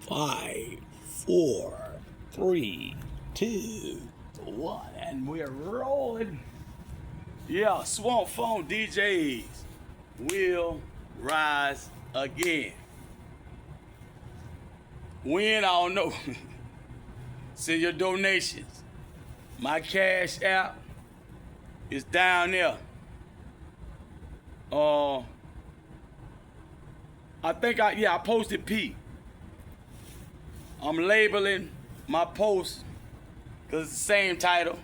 5, 4, 3, 2, 1, and we're rolling. Yeah, Swamp Phone DJs will rise again. When, I don't know. Send your donations. My Cashapp is down there. I think I posted P. I'm labeling my post because it's the same title.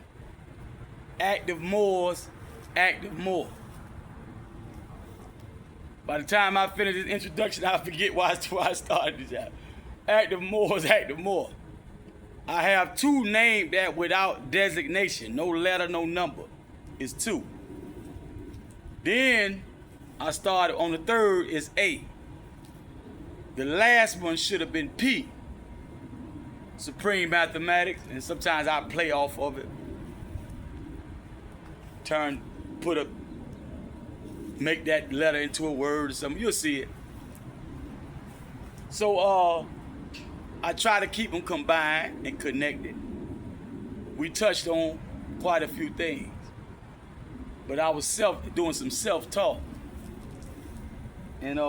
Active Moors, Active More. By the time I finish this introduction, I'll forget why I started this out. Active Moors, Active More. I have 2 named that without designation. No letter, no number. It's 2. Then I started on the 3rd is A. The last one should have been P. Supreme Mathematics, and sometimes I play off of it. Make that letter into a word or something. You'll see it. So I try to keep them combined and connected. We touched on quite a few things, but I was doing some self-talk, and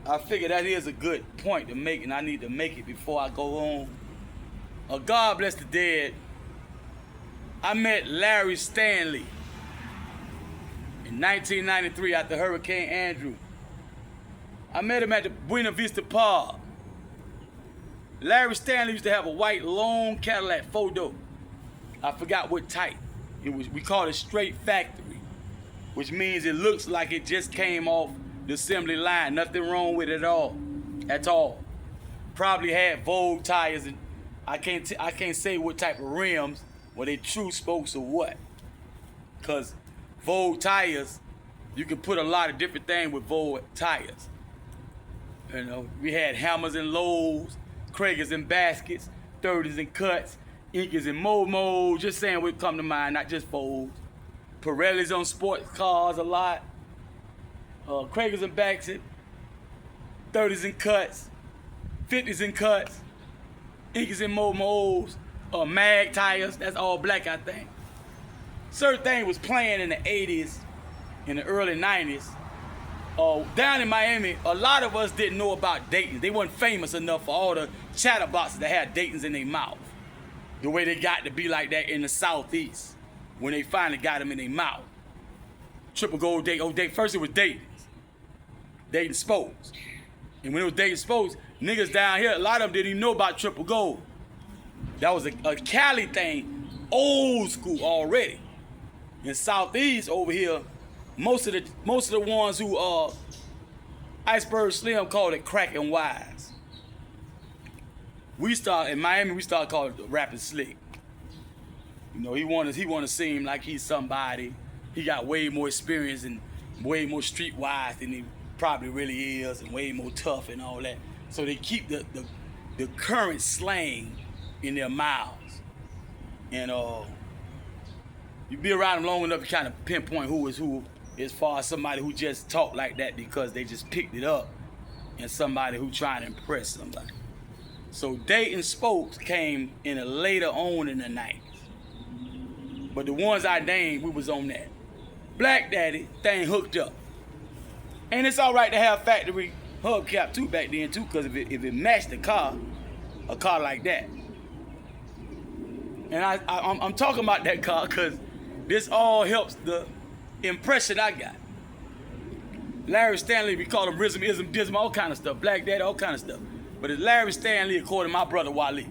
I figured that is a good point to make, and I need to make it before I go on. God bless the dead. I met Larry Stanley in 1993 after Hurricane Andrew. I met him at the Buena Vista Park. Larry Stanley used to have a white long Cadillac 4-door. I forgot what type. We called it straight factory, which means it looks like it just came off the assembly line. Nothing wrong with it at all. Probably had Vogue tires, and I can't say what type of rims, were they true spokes or what. Cause Vogue tires, you can put a lot of different things with Vogue tires. You know, we had hammers and lows, Kragers and baskets, 30s and cuts, Incas and Momos, just saying what come to mind, not just Vogues. Pirellis on sports cars a lot. Kragers and baskets, 30s and cuts, 50s and cuts, Incas and Momos, mag tires, that's all black, I think. Certain thing was playing in the 80s, in the early 90s. Down in Miami, a lot of us didn't know about Dayton's. They weren't famous enough for all the chatterboxes that had Dayton's in their mouth. The way they got to be like that in the Southeast, when they finally got them in their mouth. Triple gold Dayton. First it was Dayton's. Dayton Spokes. And when it was Dayton Spokes, niggas down here, a lot of them didn't even know about triple gold. That was a Cali thing, old school already. In Southeast over here, most of the ones who Iceberg Slim called it cracking wise. In Miami, we started calling it rapping slick. You know, he want to seem like he's somebody. He got way more experience and way more streetwise than he probably really is, and way more tough and all that. So they keep the current slang in their mouths. And you be around them long enough to kind of pinpoint who is who, as far as somebody who just talk like that because they just picked it up, and somebody who trying to impress somebody. So Dayton Spokes came in a later on in the 90s. But the ones I named, we was on that. Black Daddy, thing hooked up. And it's all right to have factory hubcap too back then too, because if it matched a car like that. And I'm talking about that car because this all helps the impression I got. Larry Stanley, we call him Rizm, Ism, Dism, all kind of stuff. Black Daddy, all kind of stuff. But it's Larry Stanley, according to my brother Wally.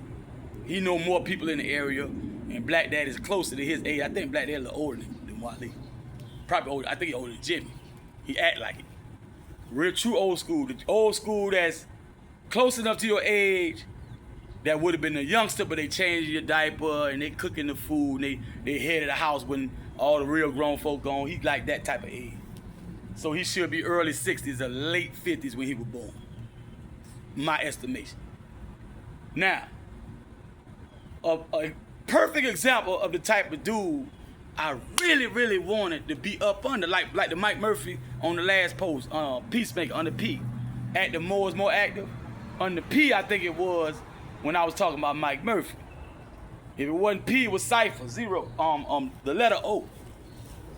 He know more people in the area, and Black Daddy is closer to his age. I think Black Daddy a little older than Wally. Probably older. I think he's older than Jimmy. He act like it. Real true old school. The old school that's close enough to your age that would have been a youngster, but they changed your diaper and they cooking the food and they head of the house when all the real grown folk gone. He like that type of age. So he should be early 60s or late 50s when he was born. My estimation. Now, a perfect example of the type of dude I really, really wanted to be up under, like the Mike Murphy on the last post, Peacemaker, under P. Active Moors, more active. On the P, I think it was when I was talking about Mike Murphy. If it wasn't P, it was Cypher, 0, the letter O.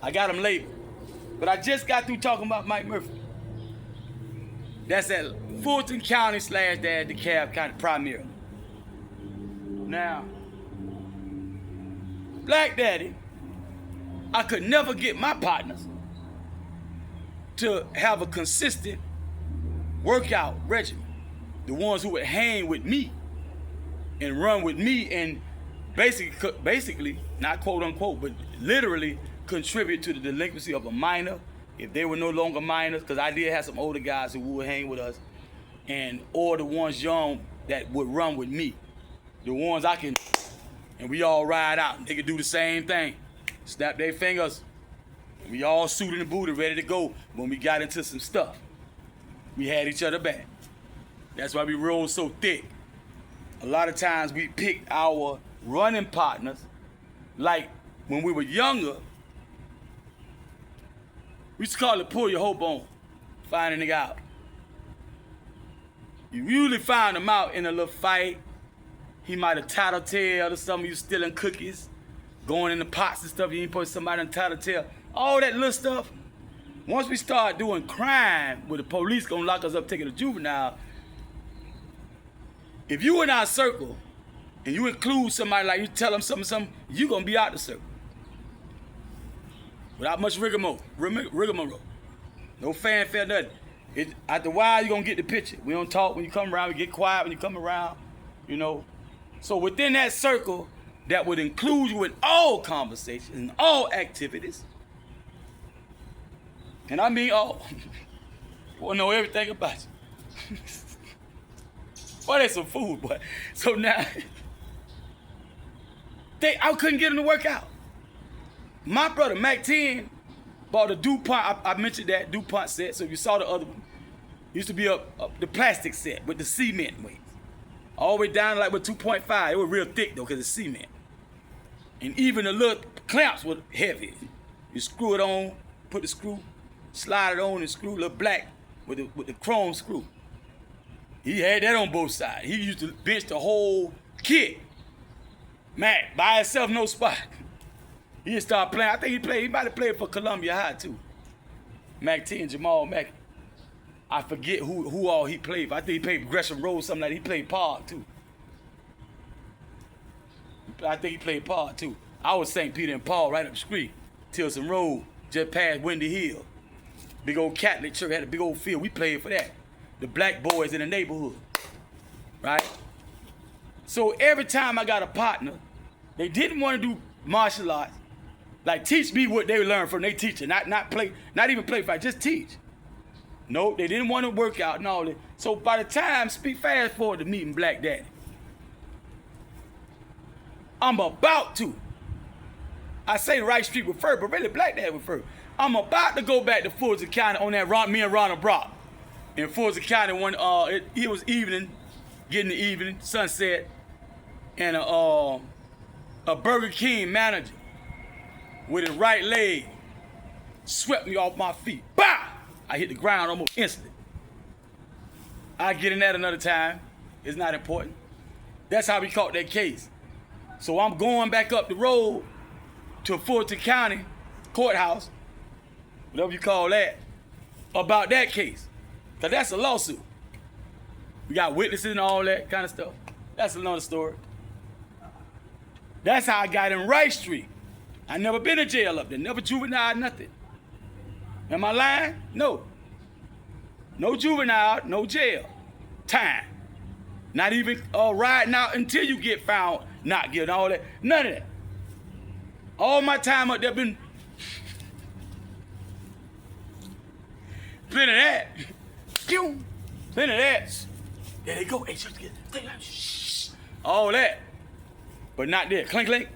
I got him labeled. But I just got through talking about Mike Murphy. That's at Fulton County / DeKalb County primarily. Now, Black Daddy, I could never get my partners to have a consistent workout regimen. The ones who would hang with me and run with me and basically, not quote unquote, but literally contribute to the delinquency of a minor if they were no longer minors, because I did have some older guys who would hang with us, or the ones young that would run with me. The ones I can, and we all ride out. They could do the same thing. Snap their fingers. We all suited and booted, ready to go when we got into some stuff. We had each other back. That's why we rolled so thick. A lot of times we picked our running partners, like when we were younger, we used to call it pull your hope on, find a nigga out. You usually find him out in a little fight. He might have tattletale or something, you stealing cookies, going in the pots and stuff, you ain't put somebody in tattletale. All that little stuff. Once we start doing crime, where the police gonna lock us up taking a juvenile, if you in our circle and you include somebody, like you tell them something, you gonna be out the circle. Without much rigmarole. No fanfare, nothing. After a while, you gonna get the picture. We don't talk when you come around, we get quiet when you come around, you know. So within that circle, that would include you in all conversations and all activities. And I mean all. You wanna know everything about you. Boy, there's some food, boy. So now, I couldn't get them to work out. My brother, Mac 10, bought a DuPont, I mentioned that DuPont set, so if you saw the other one, it used to be the plastic set with the cement weights. All the way down like with 2.5, it was real thick though, because it's cement. And even the little clamps were heavy. You screw it on, put the screw, slide it on and screw, little black with the chrome screw. He had that on both sides. He used to bench the whole kit. Mac, by himself, no spot. He just started playing. I think he might have played for Columbia High too. Mac 10, Jamal Mack. I forget who all he played for. I think he played Gresham Road, something like that. He played Park too. I think he played Park too. I was St. Peter and Paul right up the street. Tilson Road, just past Windy Hill. Big old Catholic church, had a big old field. We played for that. The black boys in the neighborhood, right? So every time I got a partner, they didn't want to do martial arts. Like teach me what they learned from their teacher, not even play fight, just teach. No, they didn't want to work out and all that. So by the time, fast forward to meeting Black Daddy, I'm about to. I say Wright Street with Fur, but really Black Daddy with Fur. I'm about to go back to Fulton County on that me and Ronald Brock. In Fulton County, when it was evening, getting the evening, sunset, and a Burger King manager with his right leg swept me off my feet. Bah! I hit the ground almost instantly. I'll get in that another time. It's not important. That's how we caught that case. So I'm going back up the road to Fulton County courthouse, whatever you call that, about that case. Because that's a lawsuit. We got witnesses and all that kind of stuff. That's another story. That's how I got in Wright Street. I never been in jail up there, never juvenile, nothing. Am I lying? No. No juvenile, no jail. Time. Not even riding out until you get found not guilty, all that. None of that. All my time up there been plenty of that. Plenty of that. There they go. Hey, all that. But not there. Clink, clink.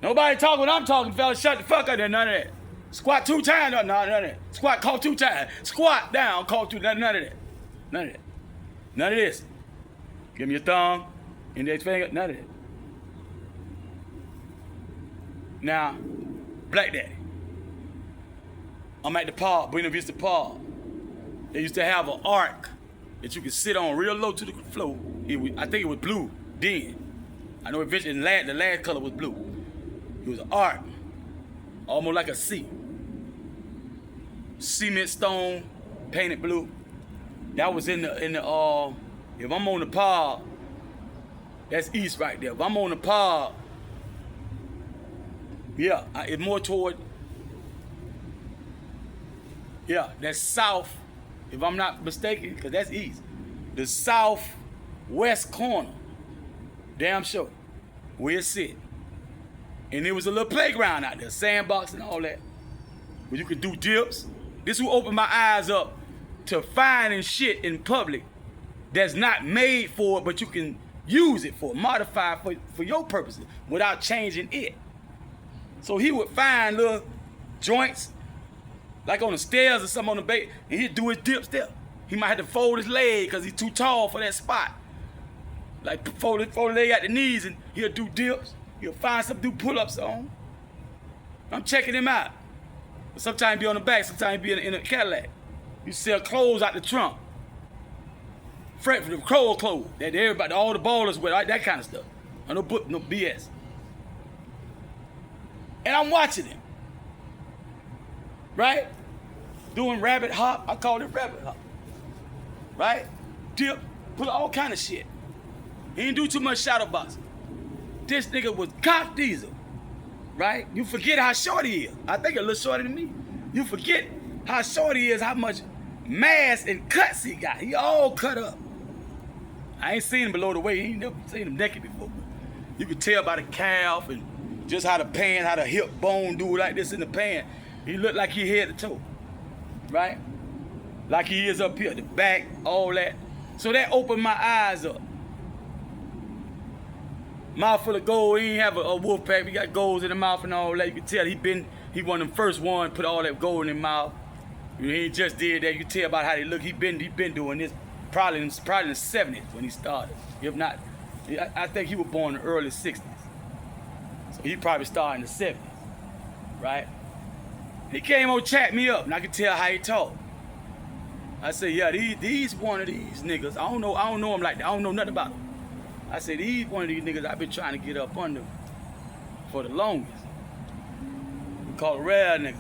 Nobody talk when I'm talking, fellas. Shut the fuck up there. None of that. Squat 2 times. No, none of that. Squat, call 2 times. Squat down, call 2. None of that. None of that. None of this. Give me your thumb, index finger. None of that. Now, Black Daddy. I'm at the park, Buena Vista Park. They used to have an arc that you could sit on real low to the floor. I think it was blue then. I know eventually the last color was blue. It was art, almost like a sea. Cement stone, painted blue. That was in the if I'm on the par, that's east right there. If I'm on the par, yeah, it's more toward, yeah, that's south, if I'm not mistaken, because that's east. The southwest corner, damn sure, where it sit. And there was a little playground out there, sandbox and all that, where you could do dips. This will open my eyes up to finding shit in public that's not made for it, but you can use it for, modify for your purposes without changing it. So he would find little joints, like on the stairs or something on the bait, and he'd do his dips there. He might have to fold his leg because he's too tall for that spot. Like fold his leg at the knees and he'll do dips. He'll find something to do pull-ups on. I'm checking him out. Sometimes he be on the back, sometimes he be in a Cadillac. You sell clothes out the trunk. Fred for the crow clothes that everybody, all the ballers wear, right? That kind of stuff. No BS. And I'm watching him. Right? Doing rabbit hop. I call it rabbit hop. Right? Dip. Put all kind of shit. He didn't do too much shadow boxing. This nigga was cock diesel. Right? You forget how short he is. I think a little shorter than me. You forget how short he is, how much mass and cuts he got. He all cut up. I ain't seen him below the waist. He ain't never seen him naked before. But you could tell by the calf and just how the pant, how the hip bone do like this in the pant. He looked like he head to toe. Right? Like he is up here, the back, all that. So that opened my eyes up. Mouth full of gold, he ain't have a wolf pack. He got golds in the mouth and all that. You can tell he one of them first one, put all that gold in his mouth. He ain't just did that. You can tell about how they look. He been doing this probably in the 70s when he started. If not, I think he was born in the early 60s. So he probably started in the 70s, right? He came over chat me up and I could tell how he talked. I said, yeah, these one of these niggas. I don't know him like that. I don't know nothing about him. I said, these one of these niggas I've been trying to get up under for the longest. We call it rare nigga.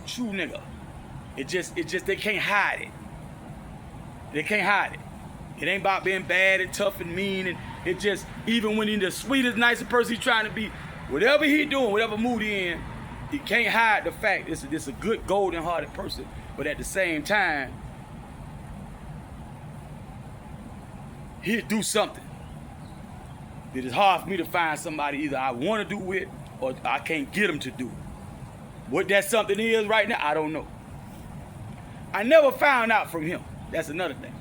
True nigga. It just they can't hide it. They can't hide it. It ain't about being bad and tough and mean, and it just, even when he's the sweetest, nicest person he's trying to be, whatever he doing, whatever mood he in, he can't hide the fact this a good, golden-hearted person. But at the same time, he'll do something. It is hard for me to find somebody either I want to do it or I can't get him to do it. What that something is right now, I don't know. I never found out from him. That's another thing.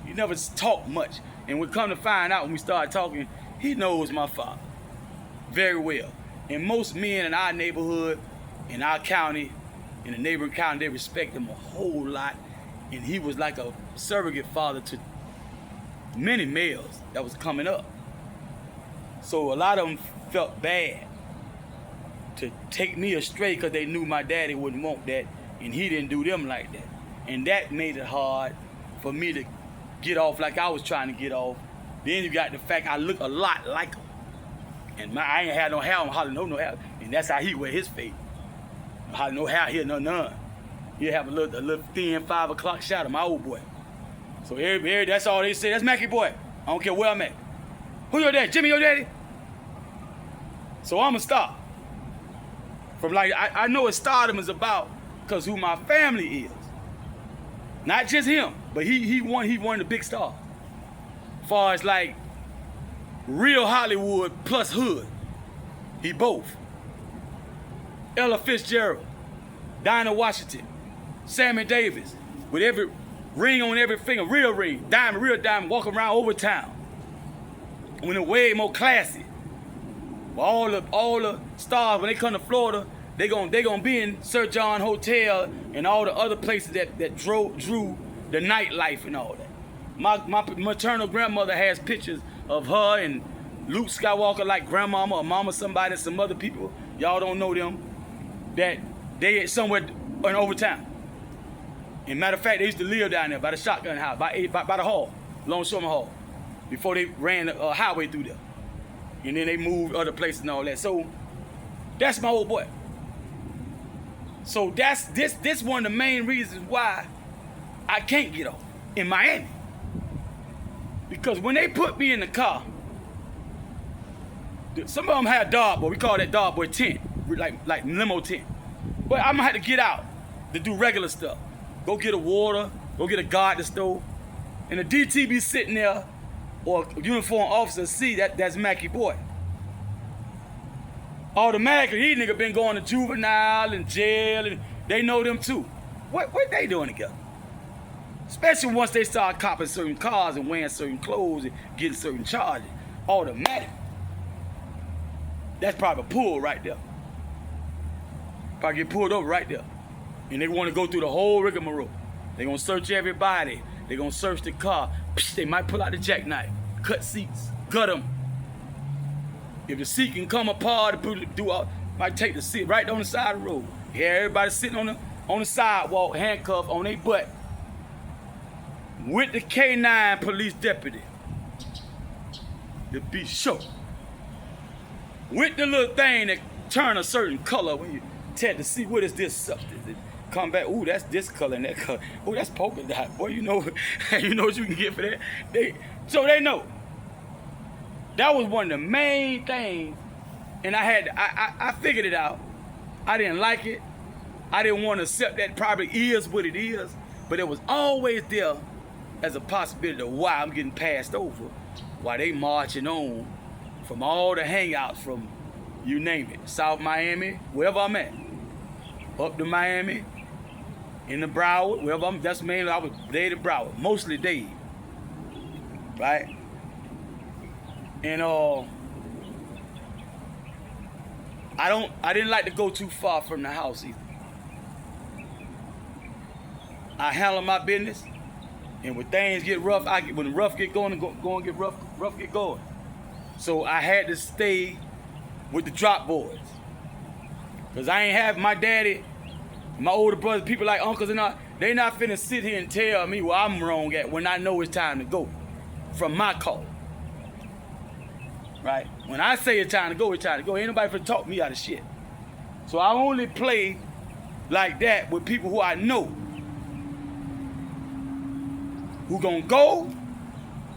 He never talked much. And we come to find out when we started talking, he knows my father very well. And most men in our neighborhood, in our county, in the neighboring county, they respect him a whole lot. And he was like a surrogate father to many males that was coming up. So a lot of them felt bad to take me astray because they knew my daddy wouldn't want that, and he didn't do them like that. And that made it hard for me to get off like I was trying to get off. Then you got the fact I look a lot like him. And I ain't had no hair on, hardly no hair. And that's how he wear his face. Hardly no hair here, none. He'll have a little thin 5 o'clock shadow, my old boy. So that's all they say. That's Mackie boy. I don't care where I'm at. Who your daddy? Jimmy your daddy? So I'ma stop. From like, I know what stardom is about because who my family is. Not just him, but he one of the big stars. As far as like real Hollywood plus hood. He both. Ella Fitzgerald, Dinah Washington, Sammy Davis, with every ring on every finger, real ring, diamond, real diamond, walking around over town. When they're way more classy. All the stars, when they come to Florida, they gonna be in Sir John Hotel and all the other places that drew the nightlife and all that. My maternal grandmother has pictures of her and Luke Skywalker, like grandmama or mama somebody, some other people, y'all don't know them, that they somewhere in Overtown. And matter of fact, they used to live down there by the shotgun house, by the hall, Longshoreman Hall, before they ran the highway through there. And then they moved other places and all that. So that's my old boy. So that's this one of the main reasons why I can't get off in Miami. Because when they put me in the car, some of them had dog boy. We call that dog boy tent, like limo tent. But I'm gonna have to get out to do regular stuff. Go get a water, go get a guard at the stove. And the DT be sitting there, or uniform officer see that's Mackie boy. Automatically, these niggas been going to juvenile and jail, and they know them too. What they doing together? Especially once they start copping certain cars and wearing certain clothes and getting certain charges. Automatic. That's probably a pull right there. Probably get pulled over right there. And they want to go through the whole rigmarole. They gonna search everybody. They gonna search the car. They might pull out the jackknife, cut seats, gut them. If the seat can come apart, might take the seat right on the side of the road. Yeah, everybody sitting on the sidewalk, handcuffed on their butt, with the K9 police deputy, to be sure. With the little thing that turn a certain color when you test to see what is this substance. It come back, ooh, that's this color and that color. Ooh, that's polka dot. Boy, you know what you can get for that. So they know. That was one of the main things, and I figured it out. I didn't like it. I didn't want to accept that probably is what it is, but it was always there as a possibility of why I'm getting passed over, why they marching on from all the hangouts from, you name it, South Miami, wherever I'm at, up to Miami, in the Broward, wherever I'm, that's mainly I was Dade and Broward, mostly Dade, right? And I didn't like to go too far from the house either. I handle my business, and when things get rough, when the rough get going, go and get rough get going. So I had to stay with the drop boys, cause I ain't have my daddy, my older brothers, people like uncles and all. They not finna sit here and tell me where I'm wrong at when I know it's time to go from my call. Right? When I say it's time to go, it's time to go. Ain't nobody finna talk me out of shit. So I only play like that with people who I know, who gonna go,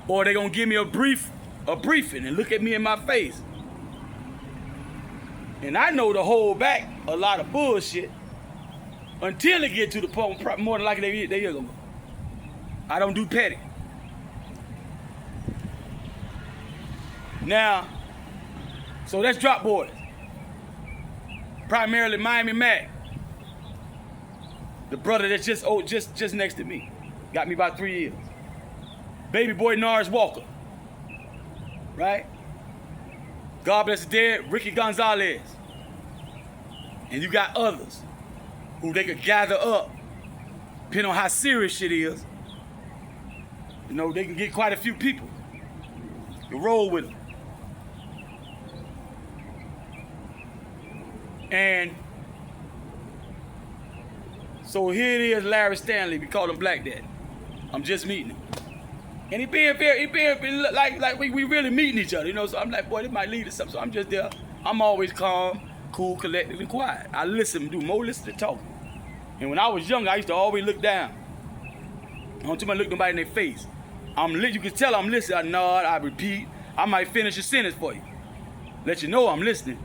or they gonna give me a briefing and look at me in my face. And I know to hold back a lot of bullshit until it get to the point, more than likely they gonna go. I don't do petty. Now, so that's drop boys. Primarily Miami Mac, the brother that's just next to me. Got me about 3 years. Baby boy Norris Walker, right? God bless the dead, Ricky Gonzalez. And you got others who they could gather up, depending on how serious shit is. You know, they can get quite a few people to roll with them. And so here it is, Larry Stanley. We call him Black Daddy. I'm just meeting him, and he being like we really meeting each other, you know. So I'm like, boy, this might lead to something. So I'm just there. I'm always calm, cool, collected, and quiet. I listen, do more listen to talk. And when I was young, I used to always look down. I don't too much look nobody in their face. You can tell I'm listening. I nod, I repeat. I might finish a sentence for you, let you know I'm listening.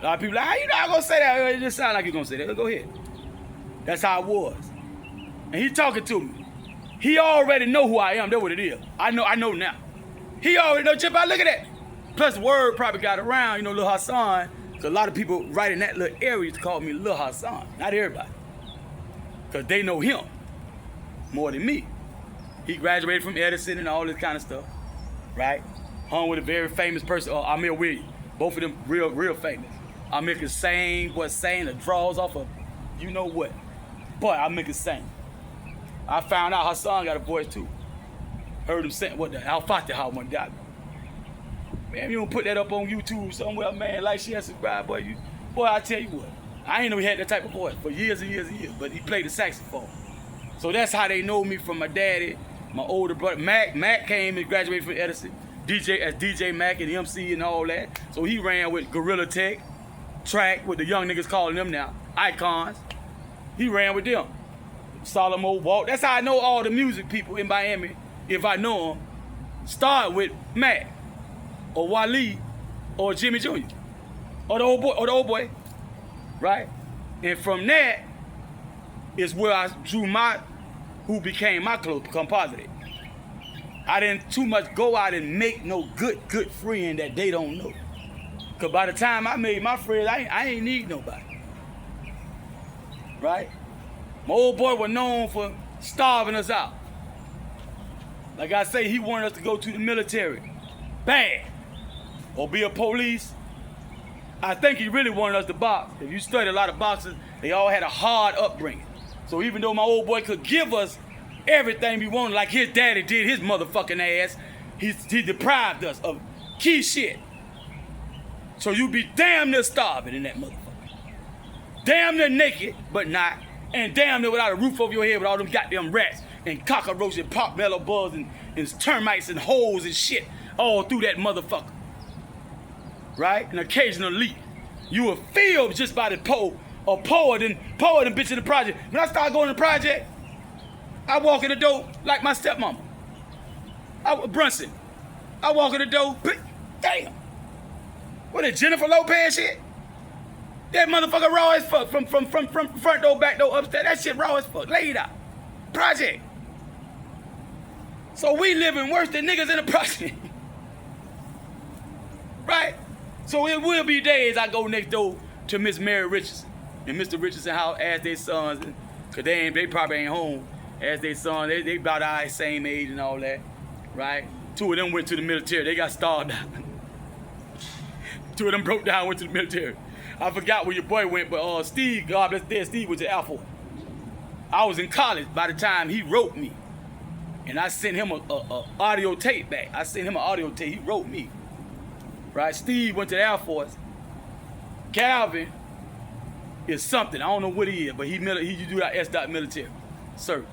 A lot of people like, how you not gonna say that? It just sound like you're gonna say that. Go ahead. That's how it was. And he talking to me. He already know who I am. That's what it is. I know now. He already know. Chip out, look at that. Plus, word probably got around, you know, Lil Hassan. Cause a lot of people right in that little area call me Lil Hassan. Not everybody. Cause they know him more than me. He graduated from Edison and all this kind of stuff, right? Hung with a very famous person, Amir Williams. Both of them real famous. Amir can sing, boy, sing the draws off of you know what. Boy, Amir can sing. I found out Hassan got a voice too. Heard him sing, what the Al-Fatiha one day. Man, you don't put that up on YouTube somewhere, man, like she has subscribed, boy. Boy, I tell you what, I ain't know he had that type of voice for years and years and years, but he played the saxophone. So that's how they know me from my daddy, my older brother. Mac came and graduated from Edison. DJ Mac and MC and all that. So he ran with Gorilla Tech, Track, with the young niggas calling them now, Icons. He ran with them. Solomon Walt. That's how I know all the music people in Miami, if I know them, start with Mac or Wale or Jimmy Jr. or the old boy, right? And from that is where I drew who became my close compositor. I didn't too much go out and make no good friend that they don't know. Cause by the time I made my friends, I ain't need nobody. Right? My old boy was known for starving us out. Like I say, he wanted us to go to the military. Bad. Or be a police. I think he really wanted us to box. If you study a lot of boxers, they all had a hard upbringing. So even though my old boy could give us everything we wanted, like his daddy did his motherfucking ass, he deprived us of key shit. So you be damn near starving in that motherfucker. Damn near naked, but not. And damn near without a roof over your head with all them goddamn rats and cockroaches and pot mellow bugs and termites and holes and shit all through that motherfucker. Right? An occasional leak. You will feel just by the pole or pour them bitch in the project. When I start going to the project, I walk in the door like my stepmama. Brunson. I walk in the door, damn. What is Jennifer Lopez shit? That motherfucker raw as fuck from front door, back door, upstairs. That shit raw as fuck. Laid out. Project. So we living worse than niggas in the project. Right? So it will be days I go next door to Miss Mary Richardson and Mr. Richardson house as their sons, cause they probably ain't home. As their sons, they about our same age and all that. Right? Two of them went to the military. They got starved out. Two of them broke down, went to the military. I forgot where your boy went, but Steve, God bless dead, Steve was at Air Force. I was in college by the time he wrote me. And I sent him a audio tape back. I sent him an audio tape, he wrote me. Right, Steve went to the Air Force. Calvin is something, I don't know what he is, but he do that S.dot military service.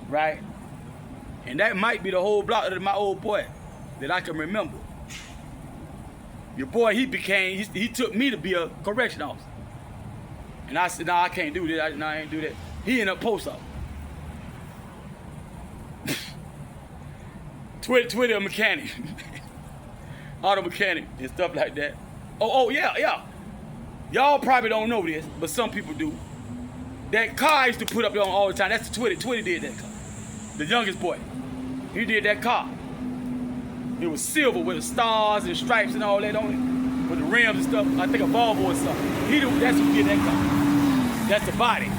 Right? And that might be the whole block of my old boy that I can remember. Your boy, he took me to be a correction officer. And I said, I can't do that. I ain't do that. He ended up post office. Twitter mechanic. Auto mechanic and stuff like that. Oh, yeah. Y'all probably don't know this, but some people do. That car I used to put up there all the time, that's the Twitter. Twitter did that car. The youngest boy. He did that car. It was silver with the stars and stripes and all that on it. With the rims and stuff. I think a Volvo or something. That's who did that car. That's the body.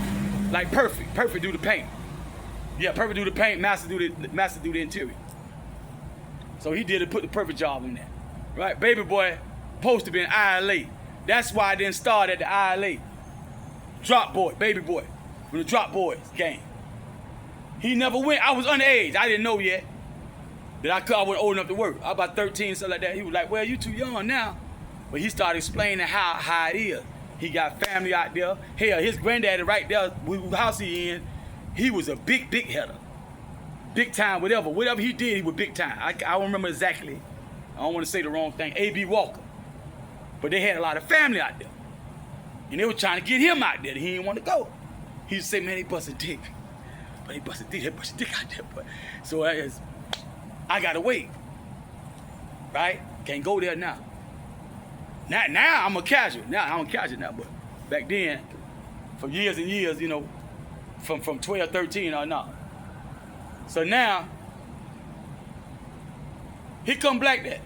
Like Perfect. Perfect do the paint. Yeah, Perfect do the paint, Master do the interior. So he did put the perfect job in there. Right? Baby boy supposed to be in ILA. That's why I didn't start at the ILA. Drop boy, baby boy. From the Drop Boys game. He never went. I was underage. I didn't know yet that I wasn't old enough to work. I was about 13, something like that. He was like, well, you too young now. But he started explaining how it is. He got family out there. Hell, his granddaddy right there, whose house he in, he was a big header. Big time, whatever. Whatever he did, he was big time. I don't remember exactly. I don't want to say the wrong thing. A.B. Walker. But they had a lot of family out there. And they were trying to get him out there. He didn't want to go. He used to say, man, they busted dick. But they busted dick out there. But so I gotta wait. Right? Can't go there now. Now I'm a casual. Now, but back then, for years and years, you know, from 12, 13 or not. So now, here come Black Dad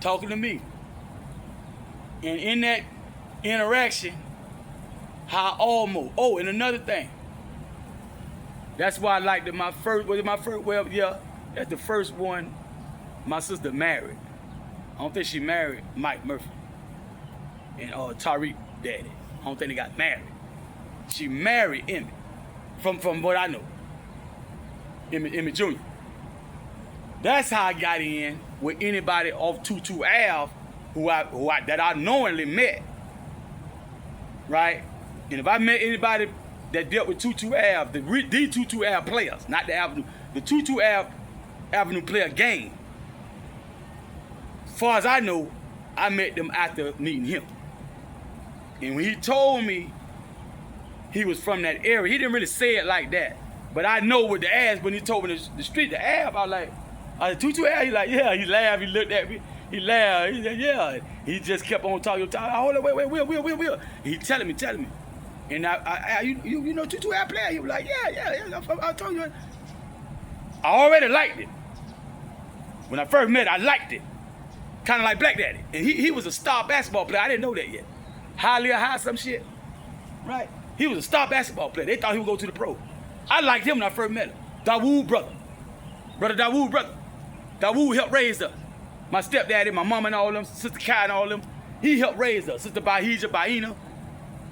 talking to me. And in that interaction, and another thing. That's why I liked that that's the first one my sister married. I don't think she married Mike Murphy and Tariq daddy. I don't think they got married. She married Emmett, from what I know. Emmett Jr. That's how I got in with anybody off 22 Ave that I knowingly met. Right? And if I met anybody that dealt with Tutu Ave, the Tutu Ave players, not the Avenue, the Tutu Ave Avenue player gang. As far as I know, I met them after meeting him. And when he told me he was from that area, he didn't really say it like that. But I know with the ass, when he told me the street, the Ave, I was like, Tutu Ave? He like, yeah. He laughed, he looked at me. He laughed, he said, yeah. He just kept on talking. Hold on, wait, Will. He telling me. And you know Tutu Ave player? He was like, yeah. I told you. I already liked it. When I first met, I liked it. Kind of like Black Daddy. And he was a star basketball player. I didn't know that yet. High, some shit. Right? He was a star basketball player. They thought he would go to the pro. I liked him when I first met him. Dawood brother. Dawood brother. Dawood helped raise us. My stepdaddy, my mama and all them, Sister Kai and all them. He helped raise us. Sister Bahija, Baina.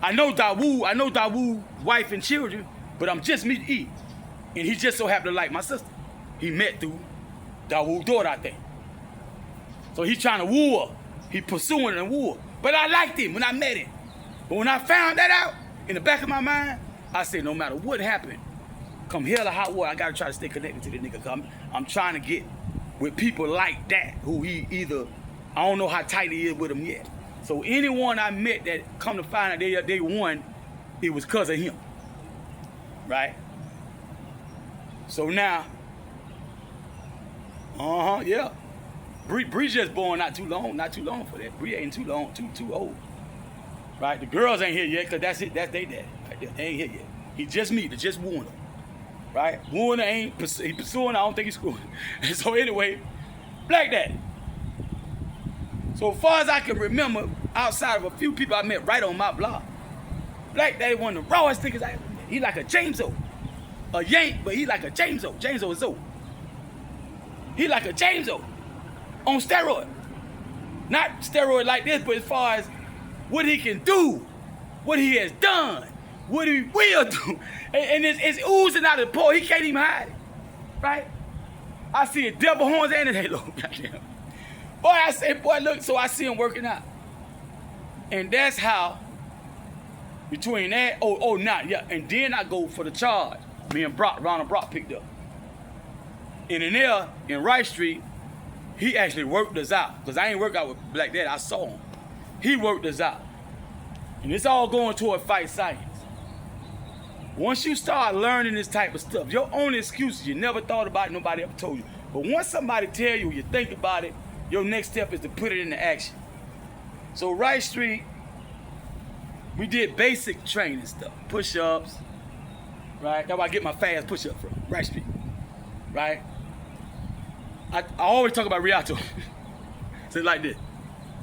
I know Dawood wife and children, but I'm just me to eat. And he just so happened to like my sister. He met through Dawood's daughter, I think. So he's trying to woo her. He pursuing and woo her. But I liked him when I met him. But when I found that out, in the back of my mind, I said, no matter what happened, come hell or hot water, I gotta try to stay connected to this nigga. I'm trying to get with people like that, who he either, I don't know how tight he is with them yet. So anyone I met that come to find out they won, it was because of him. Right? So now, yeah. Bree just born not too long for that. Bree ain't too long, too old. Right? The girls ain't here yet, because that's they dad. Right there. They ain't here yet. He just me, just wooing her. Right? Wooing her he pursuing, I don't think he's schooling. And so anyway, Black Daddy. So far as I can remember, outside of a few people I met right on my block, Black Daddy one of the rawest niggas I ever met. He like a James-O. A Yank, but he like a James-O. James-O is O. He like a James-O. On steroid. Not steroid like this, but as far as what he can do, what he has done, what he will do. And it's oozing out of the pore. He can't even hide it. Right? I see it devil horns and his halo. Goddamn. Boy, I say, boy, look, so I see him working out. And that's how, between that, and then I go for the charge. Me and Ronald Brock picked up. And in there, in Rice Street, he actually worked us out. Because I ain't work out with Black Daddy, I saw him. He worked us out. And it's all going toward fight science. Once you start learning this type of stuff, your only excuses, you never thought about it, nobody ever told you. But once somebody tell you, you think about it, your next step is to put it into action. So Rice Street, we did basic training stuff. Push-ups, right? That's where I get my fast push-up from, Rice Street, right? I always talk about Rialto. So like this,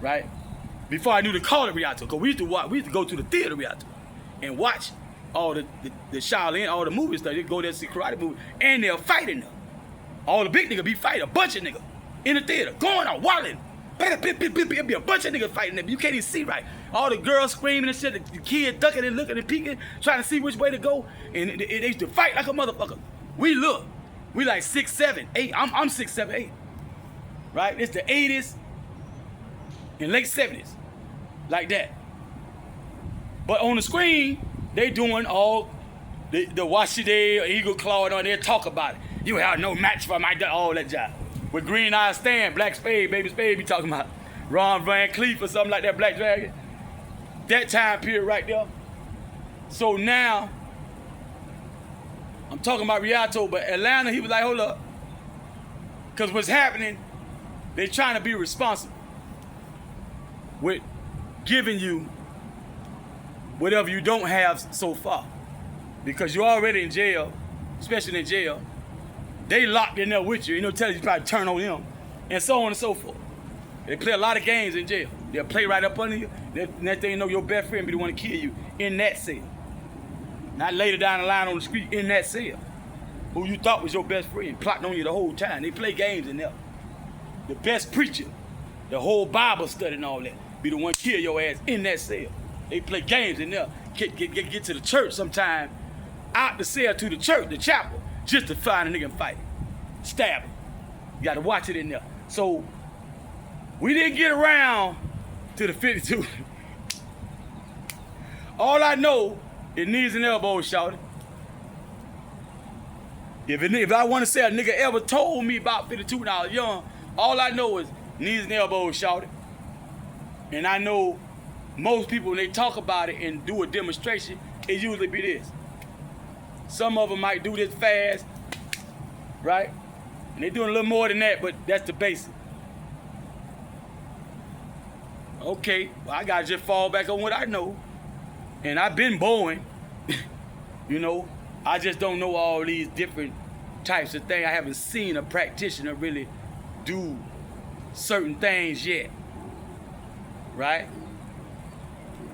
right? Before I knew to call it Rialto, because we used to go to the theater Rialto and watch all the Shaolin, all the movies stuff. They go there to see karate movies, and they're fighting them. All the big niggas be fighting, a bunch of niggas in the theater, going on, wilding. It'll be a bunch of niggas fighting them. You can't even see right. All the girls screaming and shit, the kids ducking and looking and peeking, trying to see which way to go. And they used to fight like a motherfucker. We look. We like 6, 7, 8. I'm 6, 7, 8. Right? It's the 80s and late 70s. Like that. But on the screen, they doing all the Washide, Eagle Claw, and all, they talk about it. You have no match for my all that job. With Green Eye Stan, Black Spade, Baby Spade, be talking about Ron Van Cleef or something like that, Black Dragon. That time period right there. So now, I'm talking about Rialto, but Atlanta, he was like, hold up. Because what's happening, they trying to be responsible with giving you whatever you don't have so far. Because you're already in jail, especially in jail. They locked in there with you, tell you probably turn on them, and so on and so forth. They play a lot of games in jail. They'll play right up under you. Next thing you know, your best friend be the one to kill you in that cell. Not later down the line on the street, in that cell. Who you thought was your best friend, plotting on you the whole time. They play games in there. The best preacher, the whole Bible study and all that, be the one to kill your ass in that cell. They play games in there. Get to the church sometime, out the cell to the church, the chapel, just to find a nigga and fight him. Stab him. You gotta watch it in there. So, we didn't get around to the 52. All I know It knees and elbows, shawty. If I want to say a nigga ever told me about 52 when I was young, all I know is knees and elbows, shawty. And I know most people, when they talk about it and do a demonstration, it usually be this. Some of them might do this fast, right? And they doing a little more than that, but that's the basic. Okay, well, I gotta just fall back on what I know. And I've been bowing, you know. I just don't know all these different types of things. I haven't seen a practitioner really do certain things yet, right?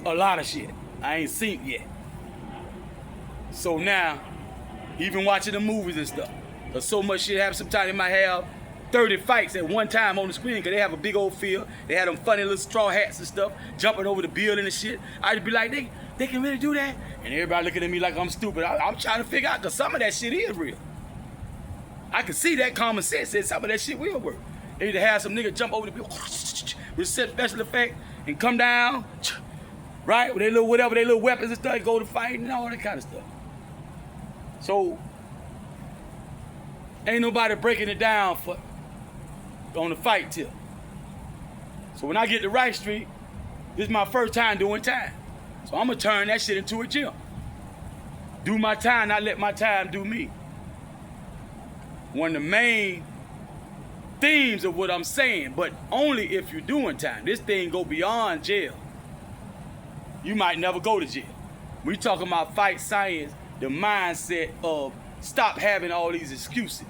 A lot of shit I ain't seen yet. So now, even watching the movies and stuff, cause so much shit happens. Sometimes they might have 30 fights at one time on the screen, because they have a big old field. They had them funny little straw hats and stuff, jumping over the building and shit. I'd be like, they can really do that? And everybody looking at me like I'm stupid. I'm trying to figure out, because some of that shit is real. I can see that common sense says some of that shit will work. They either have some nigga jump over the building with special effect and come down, right? With their little whatever, their little weapons and stuff, go to fight and all that kind of stuff. So, ain't nobody breaking it down on the fight tip. So when I get to Rice Street, this is my first time doing time. So I'm gonna turn that shit into a gym. Do my time, not let my time do me. One of the main themes of what I'm saying, but only if you're doing time. This thing go beyond jail. You might never go to jail. We talking about fight science, the mindset of stop having all these excuses.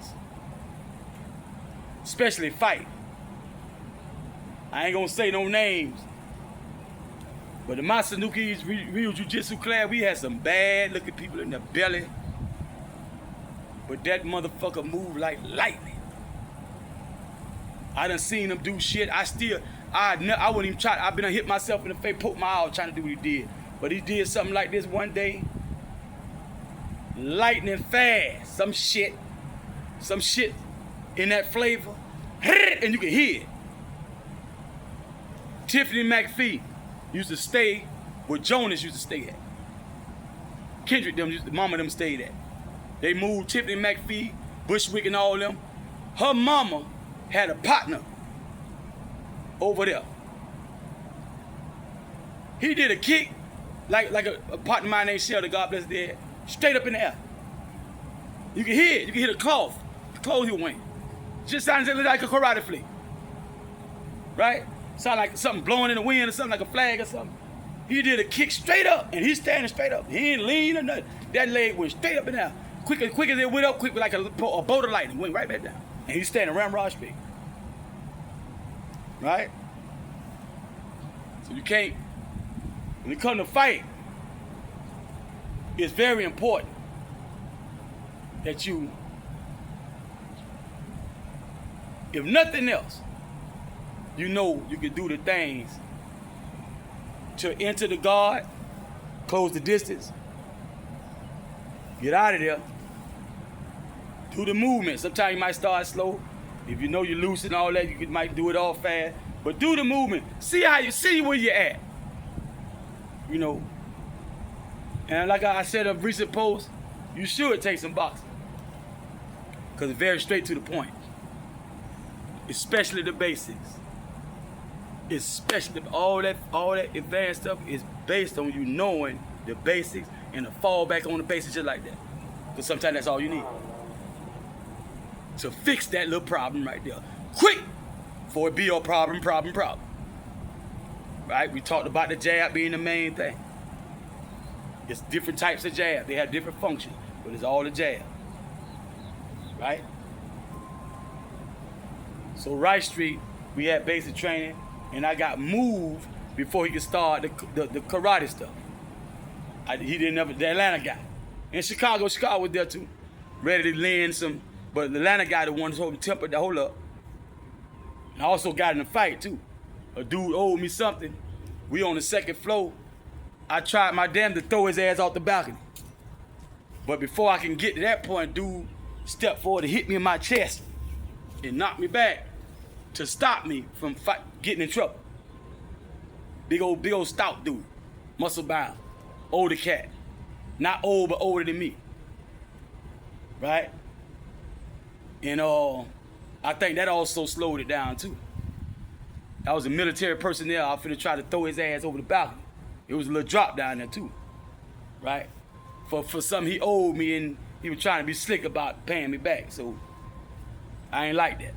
Especially fight. I ain't gonna say no names. But in my Sanuki's real jiu-jitsu class, we had some bad looking people in the belly. But that motherfucker moved like lightning. I done seen him do shit. I wouldn't even try. I've been hit myself in the face, poke my eye trying to do what he did. But he did something like this one day. Lightning fast. Some shit in that flavor. And you can hear it. Tiffany McPhee used to stay where Jonas used to stay at. Kendrick mama them stayed at. They moved Tiffany McPhee, Bushwick and all them. Her mama had a partner over there. He did a kick, like a partner of mine named Sheldon, God bless dead, straight up in the air. You can hear it. You can hear the cloth he was wearing. Just sounds like a karate flick. Right? Sound like something blowing in the wind or something, like a flag or something. He did a kick straight up, and he's standing straight up. He ain't lean or nothing. That leg went straight up and down. Quick as it went up, quick like a bolt of lightning, went right back down. And he's standing around Raj Big. Right? So you can't, when it comes to fight, it's very important that you, if nothing else, you know you can do the things to enter the guard, close the distance, get out of there, do the movement. Sometimes you might start slow. If you know you're loose and all that, you might do it all fast. But do the movement. See where you're at. You know. And like I said in a recent post, you should take some boxing. Because it's very straight to the point. Especially the basics. Especially all that advanced stuff is based on you knowing the basics and to fall back on the basics just like that. Because sometimes that's all you need. To fix that little problem right there. Quick! Before it be your problem. Right? We talked about the jab being the main thing. It's different types of jab. They have different functions, but it's all the jab. Right? So Rice Street, we had basic training, and I got moved before he could start the karate stuff. He didn't ever, the Atlanta guy. In Chicago was there too. Ready to lend some, but the Atlanta guy, the one who's holding temper, to hold up. And I also got in a fight too. A dude owed me something. We on the second floor. I tried my damn to throw his ass off the balcony. But before I can get to that point, dude stepped forward to hit me in my chest and knock me back to stop me from getting in trouble. Big old stout dude, muscle bound, older cat. Not old, but older than me. Right? And I think that also slowed it down too. I was a military personnel. I was finna try to throw his ass over the balcony. It was a little drop down there too. Right? For something he owed me, and he was trying to be slick about paying me back. So I ain't like that.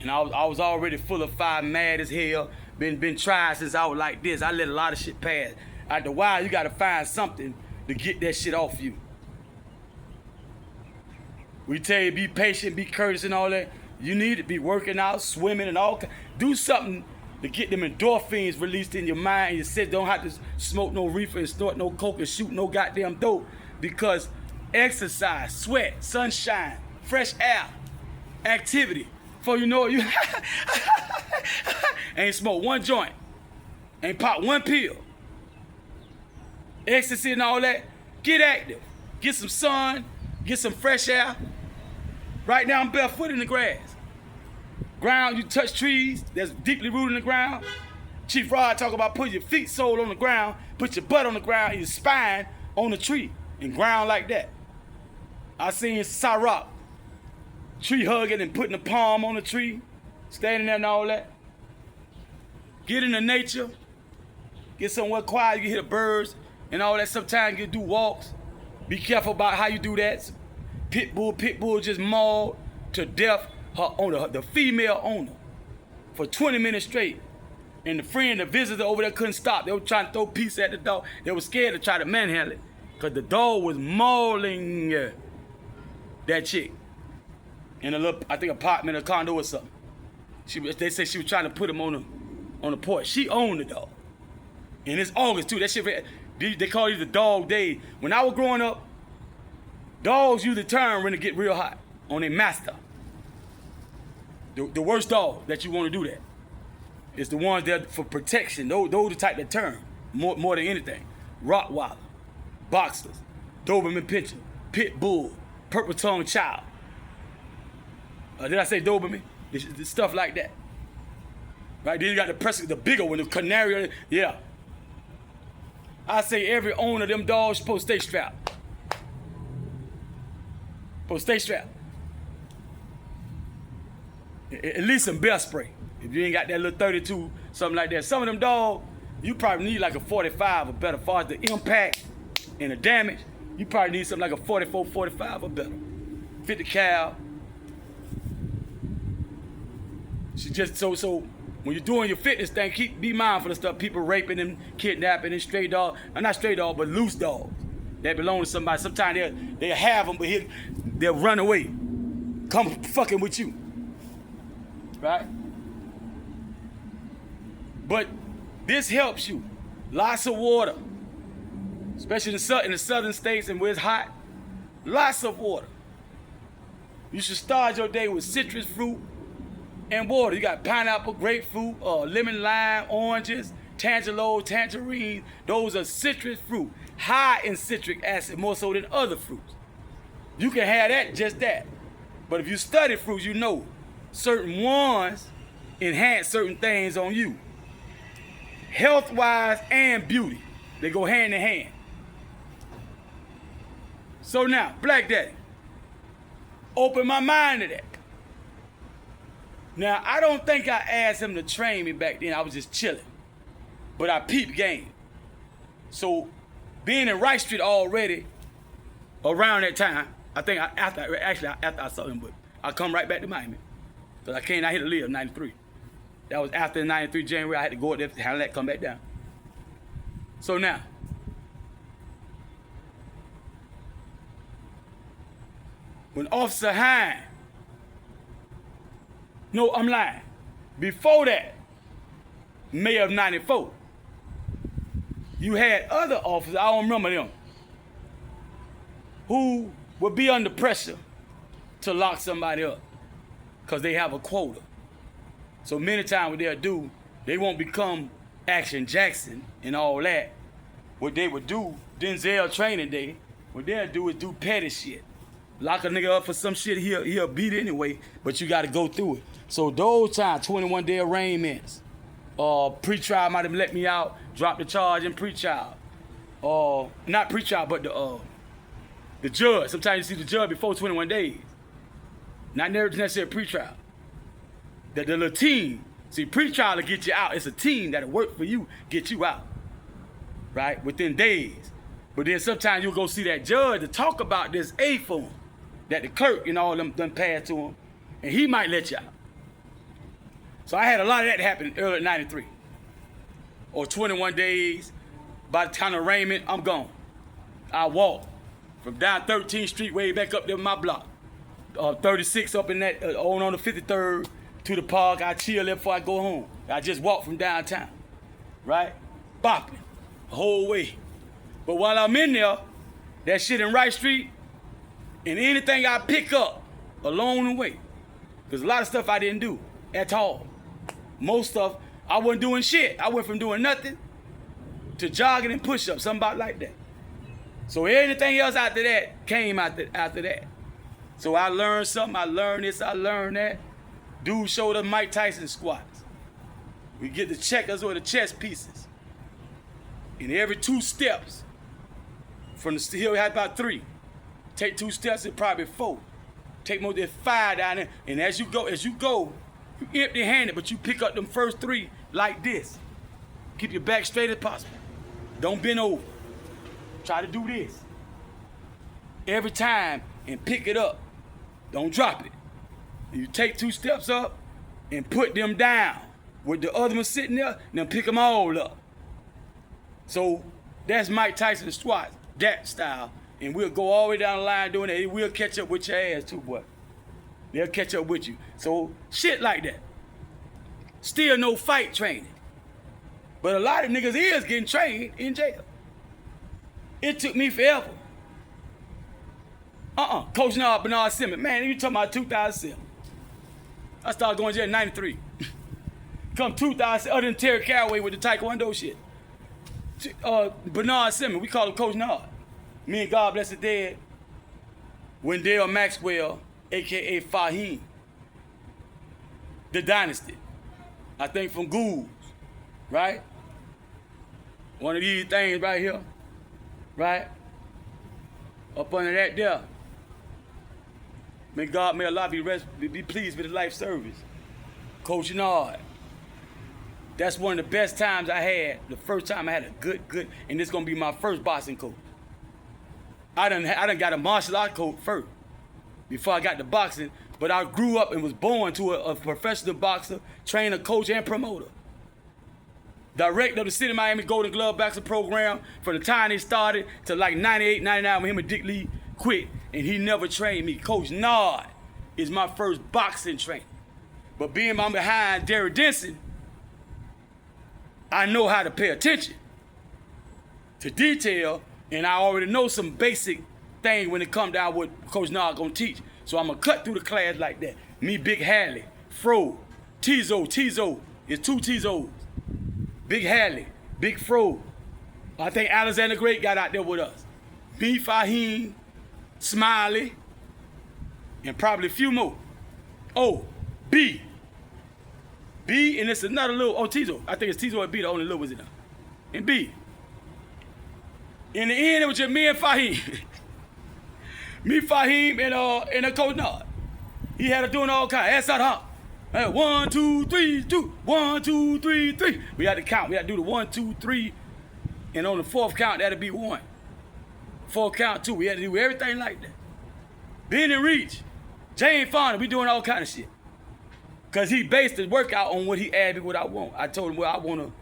And I was already full of fire, mad as hell. Been tried since I was like this. I let a lot of shit pass. After a while, you gotta find something to get that shit off you. We tell you be patient, be courteous and all that. You need to be working out, swimming and all. Do something to get them endorphins released in your mind. You said don't have to smoke no reefer and snort no coke and shoot no goddamn dope. Because exercise, sweat, sunshine, fresh air, activity. Before you know it, you ain't smoke one joint, ain't pop one pill. Ecstasy and all that. Get active. Get some sun, get some fresh air. Right now I'm barefoot in the grass. Ground, you touch trees that's deeply rooted in the ground. Chief Rod talk about putting your feet sole on the ground, put your butt on the ground, and your spine on the tree, and ground like that. I seen Cyrock, tree hugging and putting the palm on the tree, standing there and all that. Get into nature, get somewhere quiet, you can hear the birds and all that. Sometimes you do walks. Be careful about how you do that. Pit bull just mauled to death her owner, the female owner, for 20 minutes straight. And the visitor over there couldn't stop. They were trying to throw pieces at the dog. They were scared to try to manhandle it because the dog was mauling that chick in a little, I think, apartment or condo or something. They said she was trying to put him on the porch. She owned the dog. And it's August too. That shit, they call it the dog day. When I was growing up, dogs usually turn when it get real hot on their master. The worst dog that you want to do that is the ones that for protection. Those the type that turn more than anything. Rottweiler, boxers, Doberman Pinscher, Pit Bull, Purple Tongue Child. Did I say Doberman? It's stuff like that. Right? Then you got the bigger one, the Canary. Yeah. I say every owner of them dogs supposed to stay strapped. Supposed to stay strapped. At least some bear spray. If you ain't got that little 32, something like that. Some of them dogs, you probably need like a 45 or better. As far as the impact and the damage, you probably need something like a 44, 45 or better. 50 cal. She just so when you're doing your fitness thing, be mindful of stuff. People raping and kidnapping and stray dogs. Not stray dogs, but loose dogs that belong to somebody. Sometimes they'll have them, but they'll run away. Come fucking with you. Right? But this helps you. Lots of water. Especially in the southern states and where it's hot. Lots of water. You should start your day with citrus fruit and water. You got pineapple, grapefruit, lemon, lime, oranges, tangerine. Those are citrus fruit. High in citric acid, more so than other fruits. You can have that, just that. But if you study fruits, you know certain ones enhance certain things on you. Health-wise and beauty. They go hand in hand. So now, Black Daddy, open my mind to that. Now, I don't think I asked him to train me back then. I was just chilling. But I peeped game. So, being in Wright Street already, around that time, I think after I saw him, but I come right back to Miami. Because I came out here to live in 93. That was after 93 January. I had to go up there, handle that, come back down. So now, when Officer Hine, no, I'm lying. Before that, May of 94, you had other officers, I don't remember them, who would be under pressure to lock somebody up because they have a quota. So many times what they'll do, they won't become Action Jackson and all that. What they would do, Denzel training day, what they'll do is do petty shit. Lock a nigga up for some shit, he'll beat it anyway, but you gotta go through it. So those times, 21-day arraignments, pre-trial might have let me out, drop the charge in pre-trial. Not pre-trial, but the The judge, sometimes you see the judge before 21 days. Not necessarily pre-trial. The little team, see, pre-trial will get you out. It's a team that'll work for you, get you out, right, within days. But then sometimes you'll go see that judge to talk about this A form that the clerk and all them done passed to him, and he might let you out. So I had a lot of that happen early in 93. Or 21 days, by the time of arraignment, I'm gone. I walk from down 13th Street way back up there my block. 36 up in that, on the 53rd to the park. I chill there before I go home. I just walk from downtown, right? Bopping the whole way. But while I'm in there, that shit in Wright Street, and anything I pick up along the way, because a lot of stuff I didn't do at all. Most stuff, I wasn't doing shit. I went from doing nothing to jogging and push-ups, something about like that. So anything else after that came after that. So I learned something, I learned this, I learned that. Dude showed us Mike Tyson squats. We get the checkers or the chest pieces. And every 2 steps, from the hill, we had about 3. Take 2 steps, it's probably 4. Take more than 5 down there. And as you go, you empty-handed, but you pick up them first 3 like this. Keep your back straight as possible. Don't bend over. Try to do this. Every time, and pick it up. Don't drop it. And you take 2 steps up and put them down. With the other one sitting there, and then pick them all up. So that's Mike Tyson squats, that style. And we'll go all the way down the line doing that. We'll catch up with your ass too, boy. They'll catch up with you. So shit like that. Still no fight training. But a lot of niggas is getting trained in jail. It took me forever. Coach Bernard Simmons. Man, you talking about 2007. I started going to jail in 93. Come 2000, other than Terry Caraway with the Taekwondo shit. Bernard Simmons, we call him Coach Nard. Me and God Bless the Dead, Wendell Maxwell, a.k.a. Fahim. The Dynasty. I think from Ghouls, right? One of these things right here, right? Up under that there. May Allah be pleased with his life service. Coach Nard. That's one of the best times I had. The first time I had a good, and this gonna be my first boxing coach. I done got a martial art coach first before I got to boxing, but I grew up and was born to a professional boxer, trainer, coach, and promoter. Director of the City of Miami Golden Glove boxing program from the time they started to like 98, 99 when him and Dick Lee quit, and he never trained me. Coach Nard is my first boxing trainer. But being I'm behind Derek Denson, I know how to pay attention to detail, and I already know some basic thing when it comes down what Coach Nard gonna teach. So I'm gonna cut through the class like that. Me, Big Hadley, Fro, Tizo, it's 2 Tizos. Big Hadley, Big Fro. I think Alexander Great got out there with us. Me, Fahim, Smiley, and probably a few more. Oh, B, and it's another little, Tizo. I think it's Tizo and B, the only little ones in there. And B. In the end, it was just me and Fahim. Me, Fahim, and a Coach Nard. He had us doing all kinds. Ass out hop. 1, 2, 3, 2. 1, 2, 3, 3. We had to count. We had to do the 1, 2, 3. And on the 4th count, that'd be 1. 4th count, 2. We had to do everything like that. Bend and reach. Jane Fonda, we doing all kind of shit. Because he based his workout on what he added, what I want. I told him, well, I want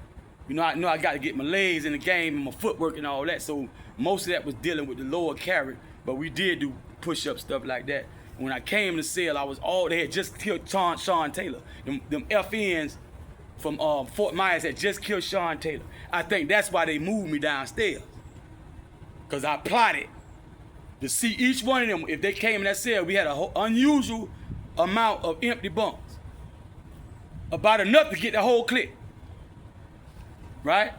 to, I know I got to get my legs in the game and my footwork and all that. So most of that was dealing with the lower carry. But we did do push-up stuff like that. When I came to cell, they had just killed Sean Taylor. Them FNs from Fort Myers had just killed Sean Taylor. I think that's why they moved me downstairs. Because I plotted to see each one of them. If they came in that cell, we had an unusual amount of empty bunks. About enough to get the whole clique. Right?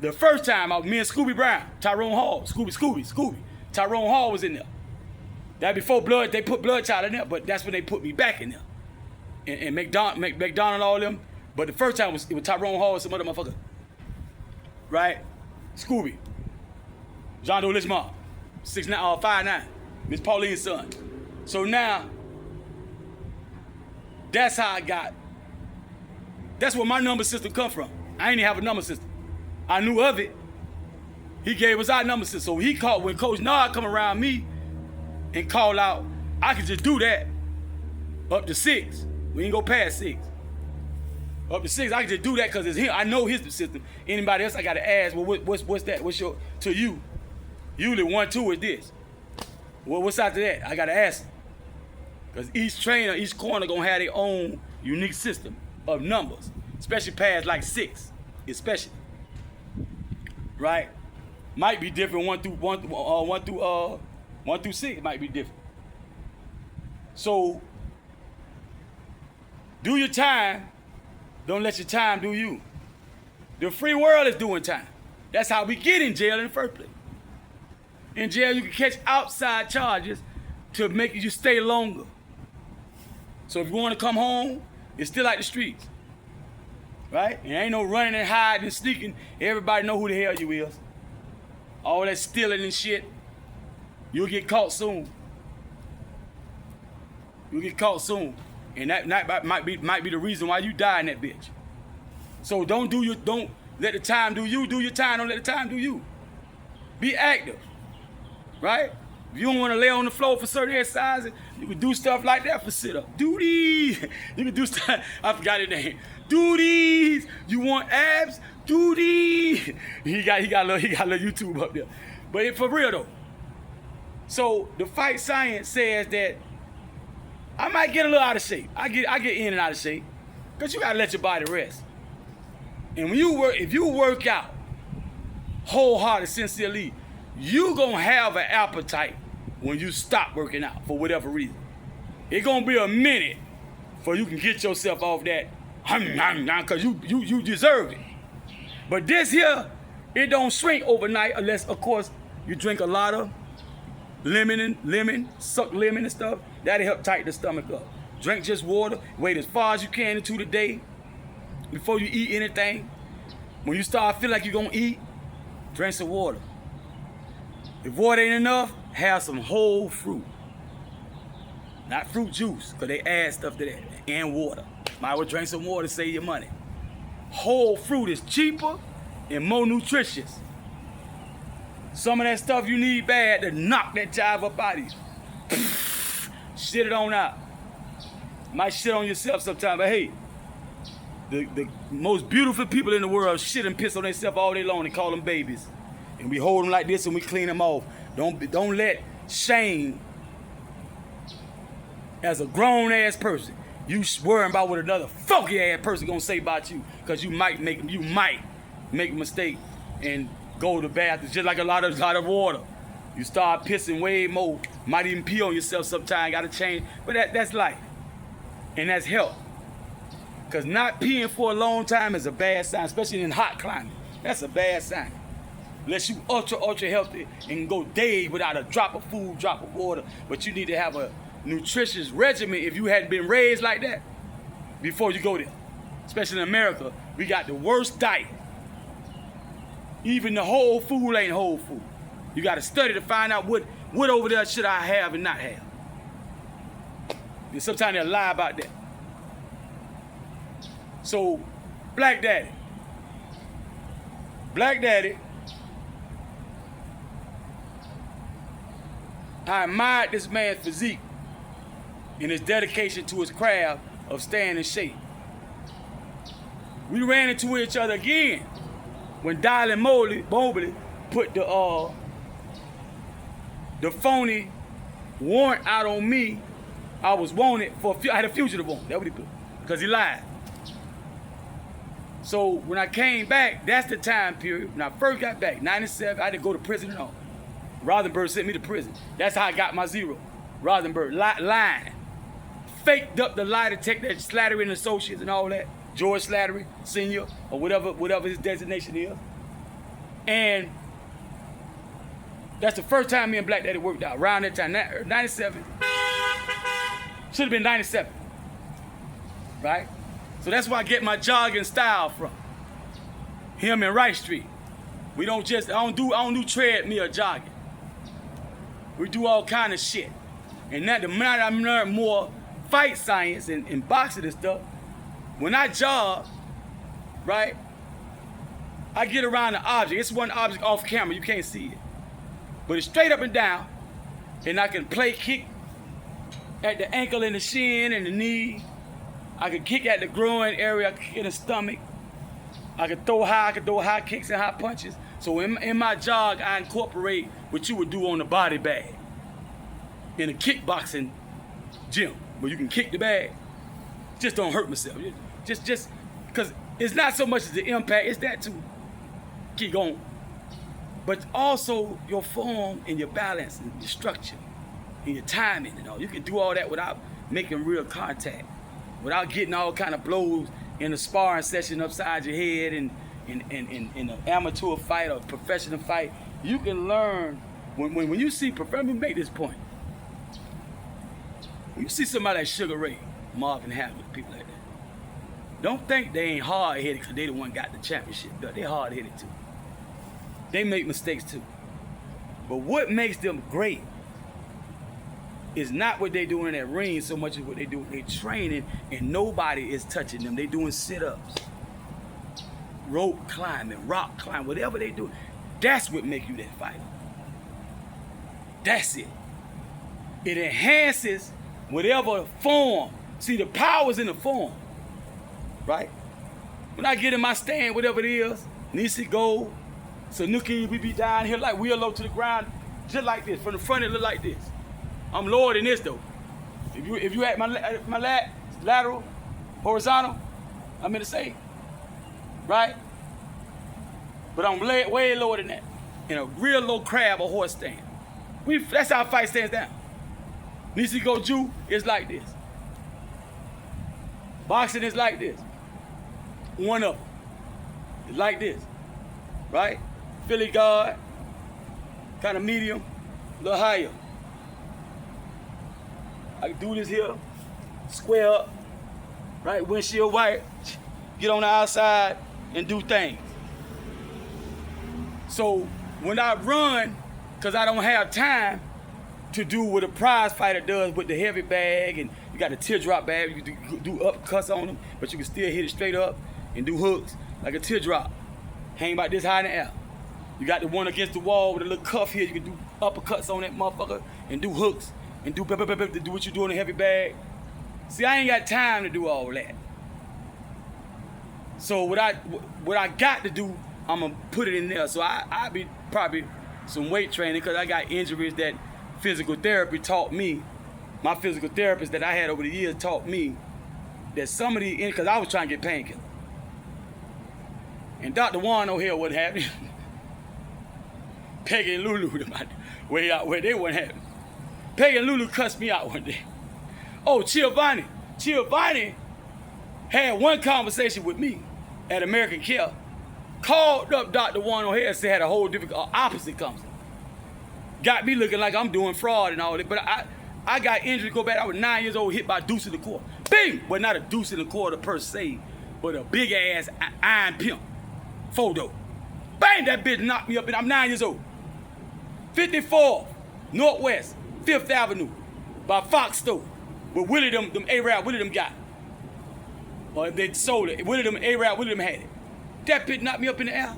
The first time, me and Scooby Brown, Tyrone Hall, Scooby. Tyrone Hall was in there. That before blood, they put Bloodchild in there, but that's when they put me back in there. And McDonald, all them. But the first time it was Tyrone Hall and some other motherfucker. Right? Scooby. Jean Doe Lichmar. 5'9", Miss Pauline's son. So now, that's how I got. That's where my number system come from. I ain't even have a number system. I knew of it. He gave us our number system. So he called, when Coach Nard come around me and call out, I could just do that up to 6. We ain't go past 6. Up to 6, I can just do that because it's him. I know his system. Anybody else, I got to ask, well, what's that? What's your, to you? Usually 1, 2 is this. Well, what's after that? I got to ask him. Because each trainer, each corner going to have their own unique system of numbers, especially past like 6, especially. Right? Might be different 1 through 6 might be different. So, do your time. Don't let your time do you. The free world is doing time. That's how we get in jail in the first place. In jail, you can catch outside charges to make you stay longer. So if you want to come home, it's still like the streets. Right? And ain't no running and hiding and sneaking. Everybody know who the hell you is. All that stealing and shit, you'll get caught soon. You'll get caught soon. And that might be the reason why you die in that bitch. So don't let the time do you. Do your time. Don't let the time do you. Be active, right? If you don't want to lay on the floor for certain exercises, you can do stuff like that for sit-up. Do these. You can do stuff. I forgot his name. Do these. You want abs? Do these. He got a little YouTube up there. But for real though. So the fight science says that I might get a little out of shape. I get in and out of shape. Because you gotta let your body rest. And when if you work out wholehearted, sincerely, you gonna have an appetite when you stop working out for whatever reason. It's gonna be a minute before you can get yourself off that because you deserve it. But this here, it don't shrink overnight unless, of course, you drink a lot of lemon, suck lemon and stuff. That'll help tighten the stomach up. Drink just water. Wait as far as you can into the day before you eat anything. When you start feeling like you're gonna eat, drink some water. If water ain't enough, have some whole fruit. Not fruit juice, because they add stuff to that. And water. Might as well drink some water to save your money. Whole fruit is cheaper and more nutritious. Some of that stuff you need bad to knock that jive up out of you. Shit it on out. Might shit on yourself sometime, but hey, the most beautiful people in the world shit and piss on themselves all day long and call them babies. And we hold them like this and we clean them off. Don't let shame, as a grown ass person, you worrying about what another funky ass person gonna say about you, because you might make a mistake and go to the bathroom just like a lot of water. You start pissing way more. Might even pee on yourself sometime. Gotta change. But that's life. And that's health. Because not peeing for a long time is a bad sign, especially in hot climate. That's a bad sign. Unless you ultra healthy and go days without a drop of food, drop of water. But you need to have a nutritious regimen if you hadn't been raised like that before you go there. Especially in America, we got the worst diet. Even the whole food ain't whole food. You got to study to find out what over there should I have and not have. And sometimes they'll lie about that. So, Black Daddy, I admired this man's physique and his dedication to his craft of staying in shape. We ran into each other again when Dylan Mobley put the phony warrant out on me. I was wanted I had a fugitive warrant. That's what he put, because he lied. So when I came back, that's the time period. When I first got back, 97, I had to go to prison and all. Rothenberg sent me to prison. That's how I got my zero. Rothenberg, lying. Faked up the lie detector, Slattery and Associates and all that. George Slattery, Senior, or whatever his designation is. And that's the first time me and Black Daddy worked out, around that time, 97. Should have been 97, right? So that's where I get my jogging style from. Him and Wright Street. I don't do treadmill jogging. We do all kind of shit. And now the minute I learn more fight science and boxing and stuff, when I jog, right, I get around the object. It's one object off camera, you can't see it. But it's straight up and down, and I can play kick at the ankle and the shin and the knee. I can kick at the groin area, I can kick in the stomach. I can throw high kicks and high punches. So in my jog, I incorporate what you would do on the body bag in a kickboxing gym, where you can kick the bag. Just don't hurt myself. Just, because it's not so much as the impact, it's that too. Keep going. But also your form and your balance and your structure and your timing and all. You can do all that without making real contact, without getting all kind of blows in a sparring session upside your head and in an amateur fight or professional fight. You can learn, when you see, let me make this point. When you see somebody like Sugar Ray, Marvin Hagler, people like that, don't think they ain't hard-headed because they the one got the championship. They hard-headed too. They make mistakes too. But what makes them great is not what they do in that ring so much as what they do in their training, and nobody is touching them. They doing sit-ups, rope climbing, rock climbing, whatever they do. That's what make you that fighter. That's it. It enhances whatever form. See, the power's in the form, right? When I get in my stand, whatever it is, Nisi go, Sanuki, we be down here like we're low to the ground, just like this. From the front, it look like this. I'm lower than this though. If you at my lateral, horizontal, I'm in the same, right? But I'm way lower than that. In a real low crab or horse stand. That's how fight stands down. Nisi go Ju is like this. Boxing is like this. One of them is like this, right? Philly guard, kind of medium, a little higher. I can do this here, square up, right? Windshield wiper, get on the outside and do things. So when I run, because I don't have time to do what a prize fighter does with the heavy bag, and you got a teardrop bag, you can do uppercuts on them, but you can still hit it straight up and do hooks like a teardrop. Hang about this high in the air. You got the one against the wall with a little cuff here, you can do uppercuts on that motherfucker and do hooks and do what you do in a heavy bag. See, I ain't got time to do all that. So what I got to do, I'm gonna put it in there. So I be probably some weight training, because I got injuries that physical therapy taught me. My physical therapist that I had over the years taught me that some of the, because I was trying to get painkillers. And Dr. Juan O'Hare wasn't happy. Peggy and Lulu, way out where they weren't happy. Peggy and Lulu cussed me out one day. Oh, Giovanni had one conversation with me at American Care, called up Dr. Juan O'Hare and said had a whole different opposite conversation. Got me looking like I'm doing fraud and all that, but I got injured, go back, I was 9 years old, hit by a deuce in the quarter. Bing! But not a deuce in the quarter per se, but a big ass iron pimp. Photo. Bang! That bitch knocked me up, and I'm 9 years old. 54 Northwest, 5th Avenue, by Fox Store, where Willie them A-Rap, Willie them got. Or if they sold it, Willie them A-Rap, Willie them had it. That bitch knocked me up in the air.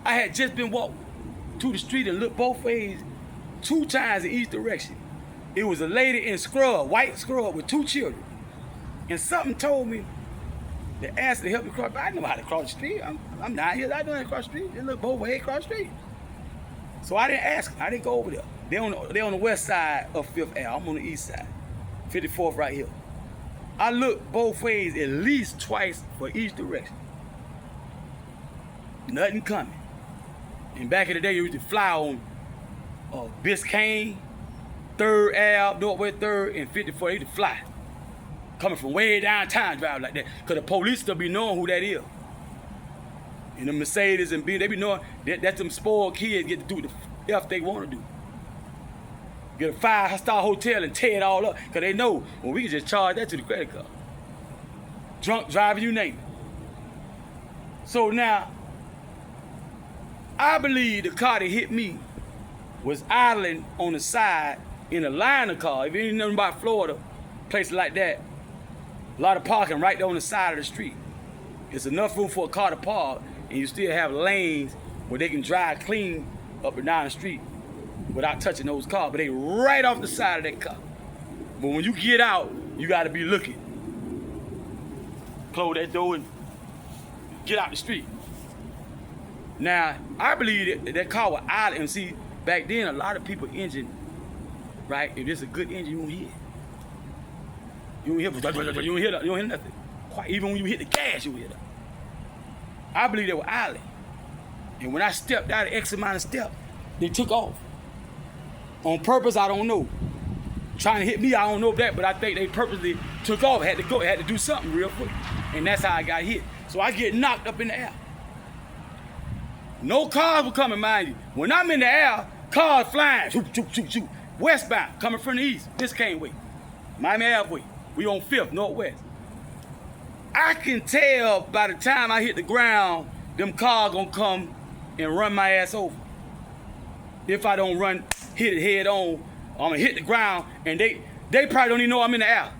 I had just been walking to the street and looked both ways 2 times in each direction. It was a lady in scrub, white scrub, with 2 children. And something told me that asked to help me cross. I know how to cross the street. I'm 9 years, I know how to cross the street. They look both ways across the street. So I didn't ask them. I didn't go over there. They on the west side of 5th Ave. I'm on the east side. 54th right here. I looked both ways at least twice for each direction. Nothing coming. And back in the day, you used to fly on Biscayne, 3rd Ave, Northwest 3rd, and 54. They used to fly. Coming from way downtown, driving like that. Because the police still be knowing who that is. And the Mercedes and B, they be knowing that's them spoiled kids get to do the F they want to do. Get a 5-star hotel and tear it all up. Because they know, well, we can just charge that to the credit card. Drunk driving, you name it. So now, I believe the car that hit me was idling on the side in a line of car. If you ain't nothing about Florida, places like that, a lot of parking right there on the side of the street. It's enough room for a car to park, and you still have lanes where they can drive clean up and down the street without touching those cars, but they right off the side of that car. But when you get out, you gotta be looking. Close that door and get out the street. Now, I believe that car was idle, and see, back then, a lot of people engine, right? If it's a good engine, you won't hear it. You don't hear nothing. Quite, even when you hit the gas, you hear that. I believe they were idling. And when I stepped out of X amount of steps, they took off. On purpose, I don't know. Trying to hit me, I don't know that, but I think they purposely took off, had to do something real quick. And that's how I got hit. So I get knocked up in the air. No cars were coming, mind you. When I'm in the air, cars flying, shoot, shoot, shoot, shoot. Westbound, coming from the east, Biscayne way, Miami Ave. We on 5th, Northwest. I can tell by the time I hit the ground, them cars gonna come and run my ass over. If I don't hit it head on, I'm gonna hit the ground, and they probably don't even know I'm in the air.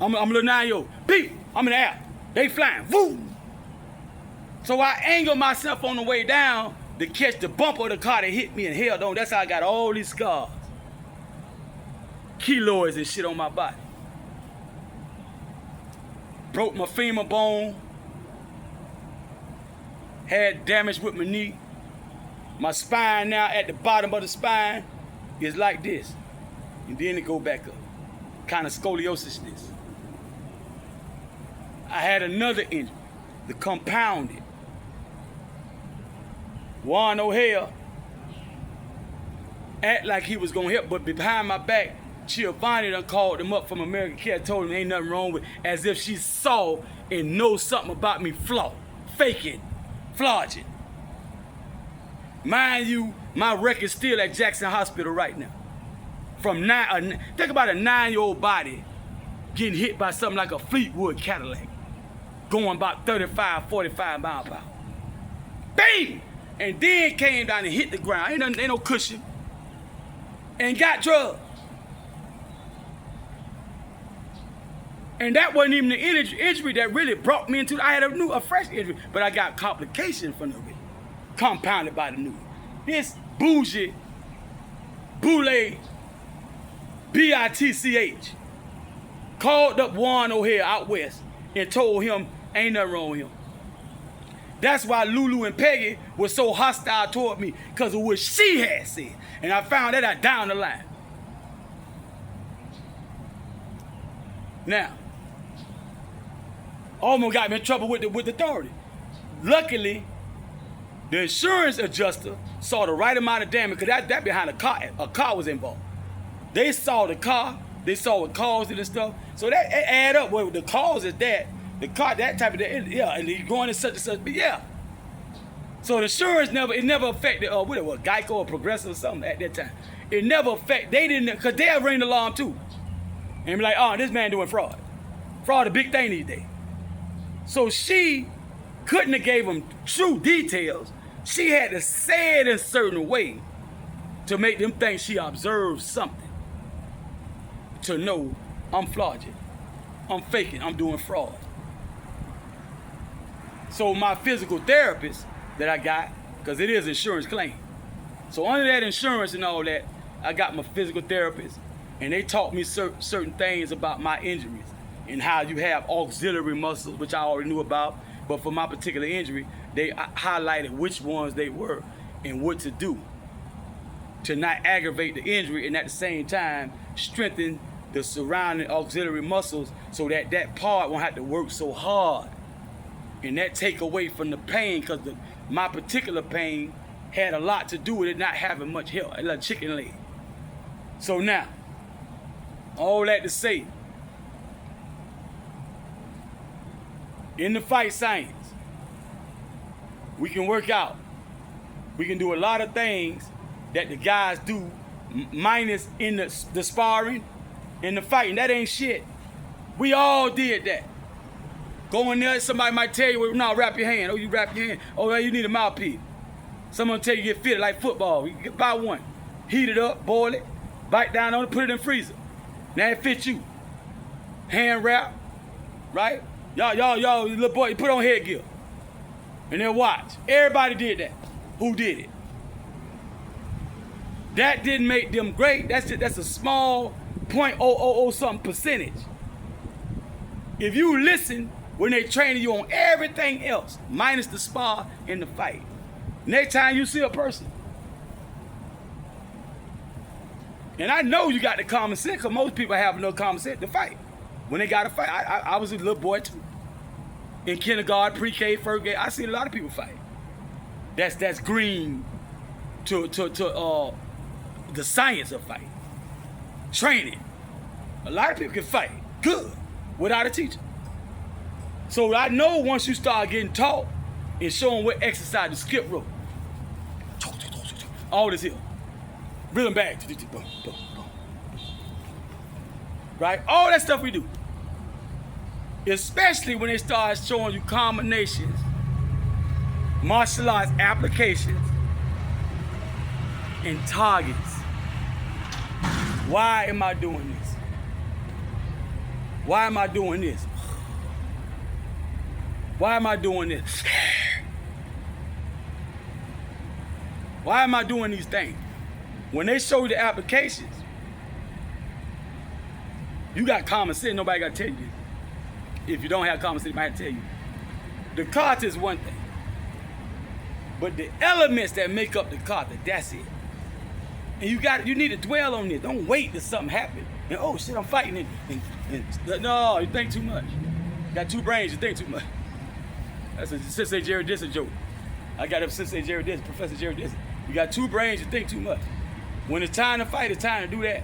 I'm a little 9-year-old. Beep, I'm in the air. They flying, woo! So I angled myself on the way down to catch the bumper of the car that hit me and held on. That's how I got all these scars. Keloids and shit on my body. Broke my femur bone. Had damage with my knee. My spine now at the bottom of the spine is like this. And then it go back up. Kind of scoliosis this. I had another injury, the compounded. Juan O'Hare act like he was gonna help, but behind my back, Giovanni done called him up from American Care, told him ain't nothing wrong with, as if she saw and knows something about me faking, flogging. Mind you, my record's still at Jackson Hospital right now. Think about a 9-year-old body getting hit by something like a Fleetwood Cadillac, going about 35, 45 miles per hour. Bang! And then came down and hit the ground. Ain't no cushion. And got drugged. And that wasn't even the injury that really brought me into. I had a fresh injury, but I got complications from it, compounded by the new. This bougie, boule, B-I-T-C-H, called up Juan O'Hare out west and told him ain't nothing wrong with him. That's why Lulu and Peggy were so hostile toward me, because of what she had said. And I found that out down the line. Now, almost got me in trouble with the authority. Luckily, the insurance adjuster saw the right amount of damage, because that behind a car was involved. They saw the car, they saw what caused it and stuff. So that add up. Well, the cause is that. The car, that type of that, yeah, and he's going in such and such, but yeah. So the insurance never affected, what it was, Geico or Progressive or something at that time. It never affected, they didn't, because they'll ring the alarm too. And be like, oh, this man doing fraud. Fraud a big thing these days. So she couldn't have gave them true details. She had to say it in a certain way to make them think she observed something. To know I'm flogging, I'm faking, I'm doing fraud. So my physical therapist that I got, because it is insurance claim. So under that insurance and all that, I got my physical therapist, and they taught me certain things about my injuries and how you have auxiliary muscles, which I already knew about. But for my particular injury, they highlighted which ones they were and what to do to not aggravate the injury, and at the same time strengthen the surrounding auxiliary muscles so that that part won't have to work so hard. And that take away from the pain, because my particular pain had a lot to do with it not having much help, like chicken leg. So now, all that to say, in the fight science, we can work out. We can do a lot of things that the guys do, minus in the sparring, in the fighting. That ain't shit. We all did that. Go in there, somebody might tell you, well, no, wrap your hand. Oh, you wrap your hand. Oh, well, you need a mouthpiece. Someone tell you get fitted like football. You get buy one, heat it up, boil it, bite down on it, put it in the freezer. Now it fits you. Hand wrap, right? Y'all, little boy, you put on headgear. And then watch. Everybody did that. Who did it? That didn't make them great. That's a small 0.000 something percentage. If you listen when they training you on everything else, minus the spar and the fight, next time you see a person, and I know you got the common sense, because most people have no common sense to fight. When they got to fight, I was a little boy too. In kindergarten, pre-K, first grade, I seen a lot of people fight. That's green to the science of fighting. Training. A lot of people can fight good without a teacher. So I know once you start getting taught and showing what exercise to skip rope, all this here, rhythm bag, right? All that stuff we do. Especially when they start showing you combinations, martial arts applications, and targets. Why am I doing this? Why am I doing this? Why am I doing this? Why am I doing these things? When they show you the applications, you got common sense, nobody got to tell you. If you don't have common sense, they might tell you. The kata is one thing. But the elements that make up the kata, that's it. And you need to dwell on this. Don't wait till something happens. And oh shit, I'm fighting and no, you think too much. You got two brains, you think too much. That's a Sensei Jerry Dixon joke. I got up Sensei Jerry Dixon, Professor Jerry Dixon. You got two brains, you think too much. When it's time to fight, it's time to do that.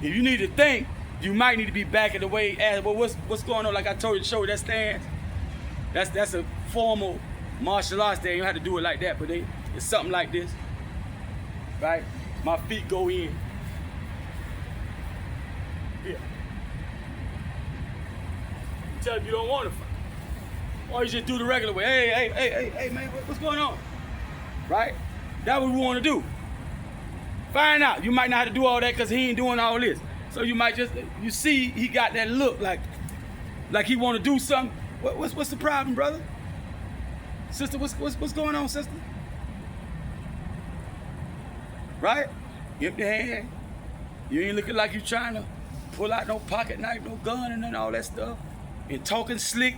If you need to think, you might need to be back in the way. Ask, well, what's going on? Like I told you, show you that stance. That's a formal martial arts thing. You don't have to do it like that, but it's something like this, right? My feet go in. Yeah. Tell them you don't want to fight. Or you just do the regular way. Hey, man, what's going on? Right? That's what we want to do. Find out. You might not have to do all that because he ain't doing all this. So you might just, you see he got that look like he want to do something. What's the problem, brother? Sister, what's going on, sister? Right? Empty hand. You ain't looking like you trying to pull out no pocket knife, no gun, and then all that stuff. And talking slick,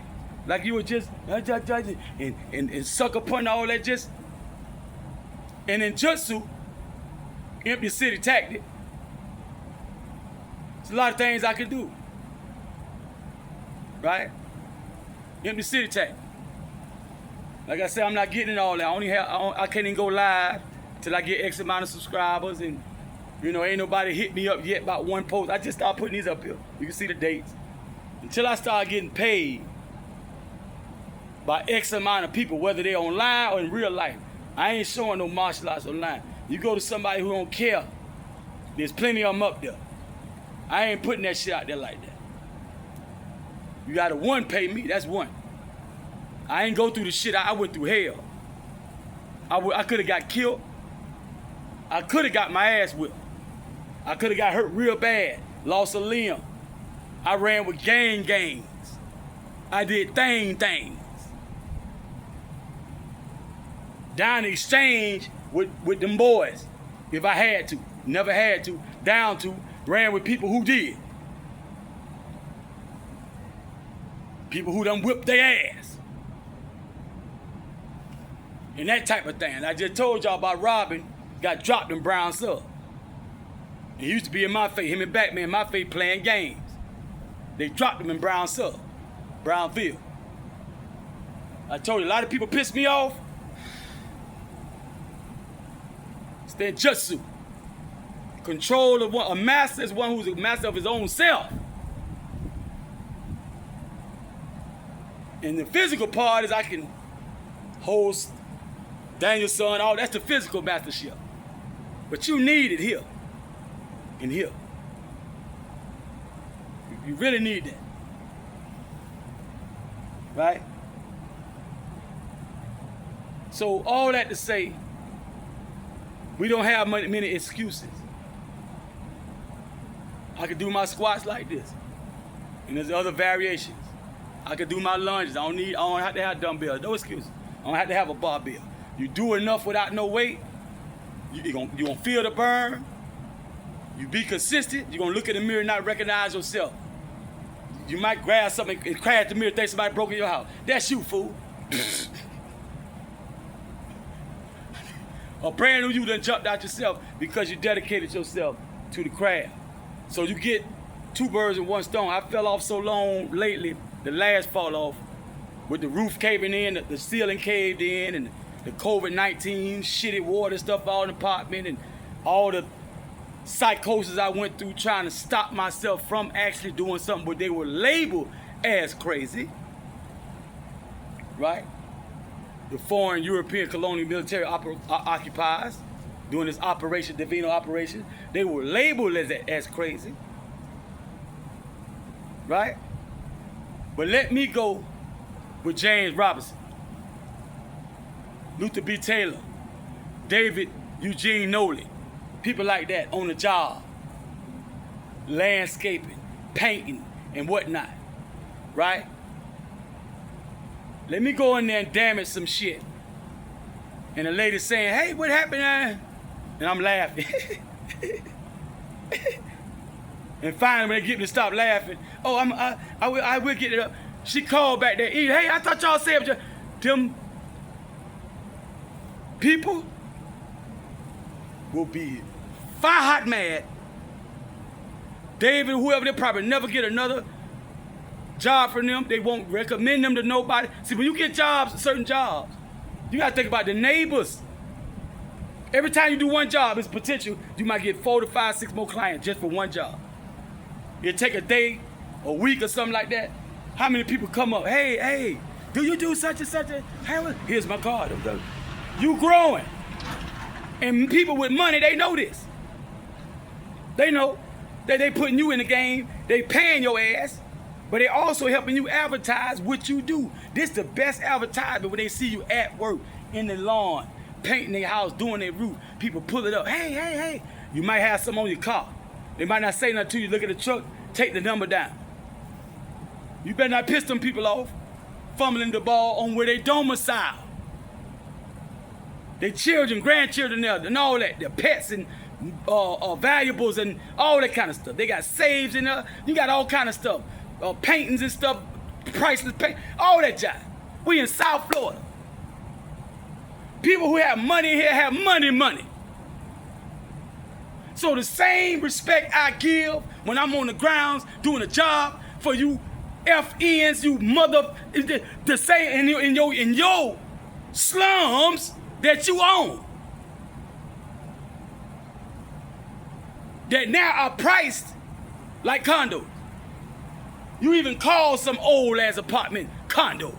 like you were just, and sucker punting all that just. And in Jutsu, empty city tactic, there's a lot of things I can do. Right? Empty city tactic. Like I said, I'm not getting it all that. I can't even go live till I get X amount of subscribers, and ain't nobody hit me up yet about one post. I just started putting these up here. You can see the dates. Until I start getting paid by X amount of people, whether they're online or in real life, I ain't showing no martial arts online. You go to somebody who don't care, there's plenty of them up there. I ain't putting that shit out there like that. You gotta pay me, that's one. I ain't go through the shit I went through hell. I could have got killed. I could have got my ass whipped. I could have got hurt real bad, lost a limb. I ran with gangs. I did things. Down the exchange with them boys, if I had to. Never had to. Down to, ran with people who did. People who done whipped their ass. And that type of thing. I just told y'all about Robin got dropped in Brown Sub. He used to be in my face, him and Batman in my face playing games. They dropped him in Brown Sub, Brownfield. I told you, a lot of people pissed me off. It's their Jutsu. Control of one, a master is one who's a master of his own self. And the physical part is I can host Daniel's son, all that's the physical mastership. But you need it here and here. You really need that. Right? So all that to say, we don't have many excuses. I could do my squats like this. And there's other variations. I could do my lunges. I don't have to have dumbbells. No excuses. I don't have to have a barbell. You do enough without no weight, you're gonna feel the burn. You be consistent, you're gonna look in the mirror and not recognize yourself. You might grab something and crash the mirror, think somebody broke in your house. That's you, fool. A brand new you done jumped out yourself because you dedicated yourself to the craft. So you get two birds with one stone. I fell off so long lately, the last fall off, with the roof caving in, the ceiling caved in, and the COVID-19 shitty water stuff all in the apartment, and all the psychosis I went through trying to stop myself from actually doing something what they were labeled as crazy, right? The foreign European colonial military occupiers doing this operation, Divino operation, they were labeled as crazy, right? But let me go with James Robinson, Luther B. Taylor, David Eugene Nolan, people like that on the job, landscaping, painting, and whatnot, right? Let me go in there and damage some shit. And the lady saying, hey, what happened? And I'm laughing. And finally, when they get me to stop laughing, oh, I will get it up. She called back there, hey, I thought y'all said them people will be fire hot mad. David, whoever, they probably never get another job from them. They won't recommend them to nobody. See, when you get jobs, certain jobs, you gotta think about the neighbors. Every time you do one job, it's potential you might get 4 to 5, 6 more clients just for one job. It'll take a day, a week, or something like that. How many people come up? Hey, do you do such and such? Here's my card. You growing. And people with money, they know this. They know that they putting you in the game. They paying your ass. But they also helping you advertise what you do. This the best advertisement when they see you at work, in the lawn, painting their house, doing their roof. People pull it up. Hey. You might have some on your car. They might not say nothing to you. Look at the truck, take the number down. You better not piss them people off, fumbling the ball on where they domicile. Their children, grandchildren there, and all that. Their pets and valuables and all that kind of stuff. They got saves in there. You got all kind of stuff. Paintings and stuff, priceless paint, all that jive. We in South Florida. People who have money here have money. So the same respect I give when I'm on the grounds doing a job for you FNs, you mother, the same in your slums that you own, that now are priced like condos. You even call some old ass apartment condo.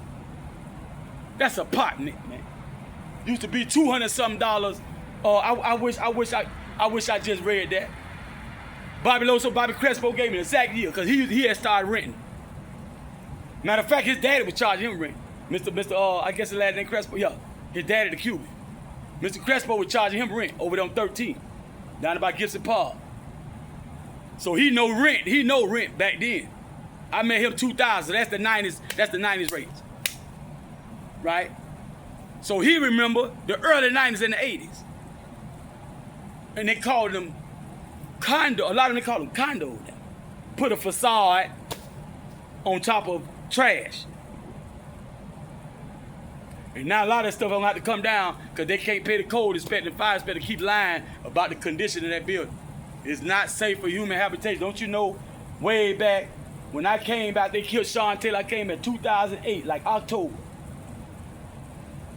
That's apartment, man. Used to be $200-something. I wish I just read that. Bobby Crespo gave me the exact year because he had started renting. Matter of fact, his daddy was charging him rent. Mr. I guess the last name Crespo, yeah. His daddy, the Cuban. Mr. Crespo was charging him rent over there on 13, down by Gibson Park. So he know rent back then. I met him 2000. That's the 90s rates, right? So he remember the early 90s and the 80s, and they called them condo. A lot of them call them condos. Put a facade on top of trash, and now a lot of that stuff don't have to come down because they can't pay the code inspector and fire inspector keep lying about the condition of that building. It's not safe for human habitation. Don't you know? Way back. When I came back, they killed Sean Taylor. I came in 2008, like October.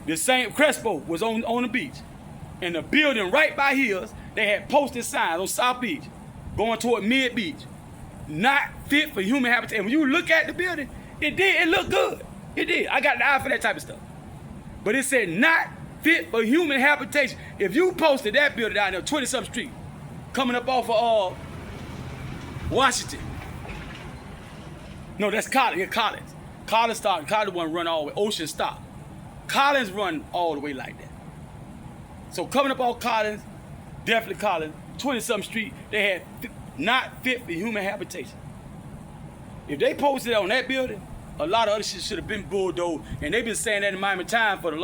The same Crespo was on the beach. And the building right by his, they had posted signs on South Beach, going toward Mid Beach. Not fit for human habitation. When you look at the building, it looked good. It did. I got the eye for that type of stuff. But it said not fit for human habitation. If you posted that building down there, 20-something Street, coming up off of Washington. No, that's College. Yeah, College. College stopped. College wasn't run all the way. Ocean stopped. Collins run all the way like that. So coming up on Collins, definitely Collins, 20-something street, they had not fit for human habitation. If they posted on that building, a lot of other shit should have been bulldozed, and they've been saying that in Miami Time for the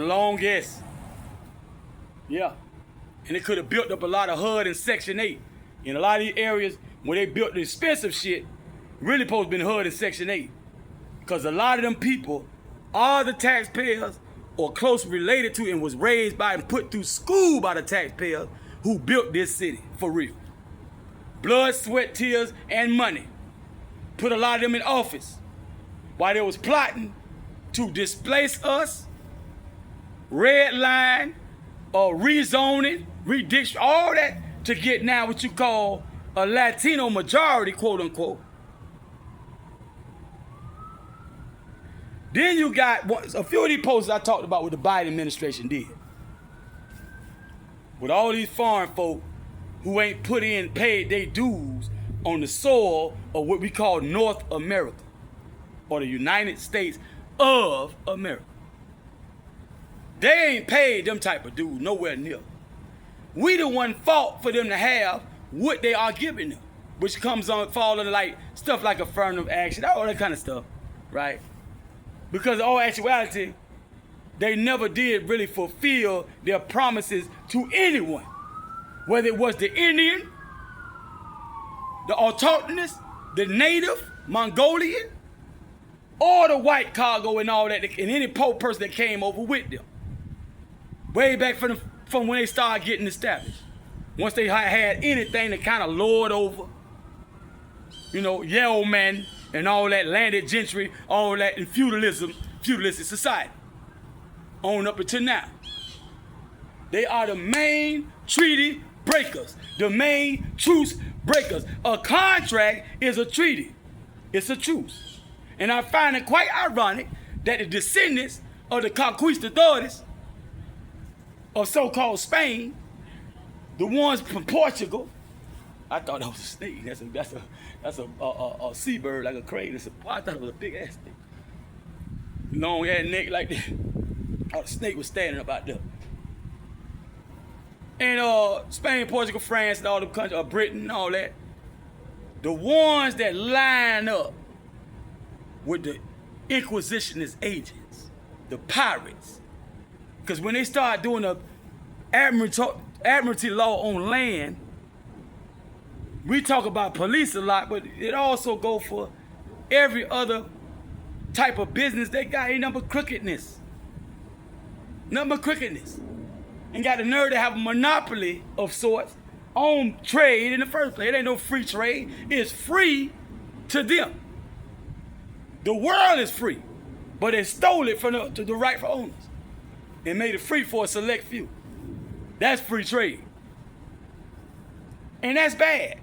longest. Yeah. And they could have built up a lot of HUD and Section 8. In a lot of these areas, where they built the expensive shit, really supposed to be HUD and Section 8. Because a lot of them people are the taxpayers or closely related to and was raised by and put through school by the taxpayers who built this city, for real. Blood, sweat, tears, and money. Put a lot of them in office while they was plotting to displace us, red line, rezoning, redistrict, all that to get now what you call a Latino majority, quote unquote. Then you got a few of these posts I talked about what the Biden administration did. With all these foreign folk who ain't paid their dues on the soil of what we call North America, or the United States of America. They ain't paid them type of dues nowhere near. We the one fought for them to have what they are giving them, which fall under like stuff like affirmative action, all that kind of stuff, right? Because in all actuality, they never did really fulfill their promises to anyone, whether it was the Indian, the autochthonous, the native, Mongolian, or the white cargo and all that, and any person that came over with them. Way back from when they started getting established. Once they had anything to kind of lord over, yeoman and all that, landed gentry, all that in feudalistic society. On up until now. They are the main treaty breakers, the main truce breakers. A contract is a treaty. It's a truce. And I find it quite ironic that the descendants of the conquistadores of so-called Spain, the ones from Portugal, I thought that was a snake. That's a seabird, like a crane. I thought it was a big ass snake. Long ass neck like that. Oh, the snake was standing up out there. And Spain, Portugal, France, and all the countries, Britain, and all that. The ones that line up with the Inquisitionist agents, the pirates. Because when they start doing the admiralty law on land, we talk about police a lot, but it also go for every other type of business they got. Ain't nothing but crookedness. Nothing but crookedness. And got the nerve to have a monopoly of sorts on trade in the first place. It ain't no free trade. It's free to them. The world is free, but they stole it from the rightful owners and made it free for a select few. That's free trade. And that's bad.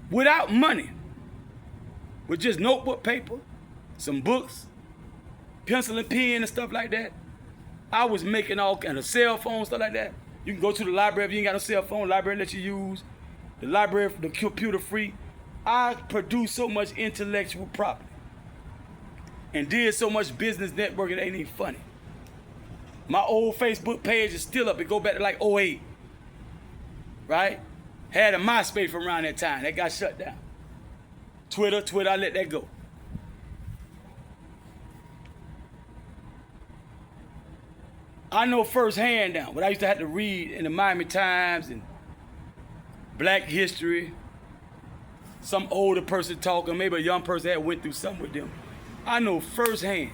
Without money, with just notebook paper, some books, pencil and pen and stuff like that, I was making all kind of cell phone, stuff like that. You can go to the library if you ain't got no cell phone, library let you use. The library for the computer free. I produced so much intellectual property and did so much business networking, it ain't even funny. My old Facebook page is still up. It go back to like 08, right? Had a MySpace from around that time. That got shut down. Twitter, I let that go. I know firsthand now what I used to have to read in the Miami Times and Black History, some older person talking, maybe a young person that went through something with them. I know firsthand.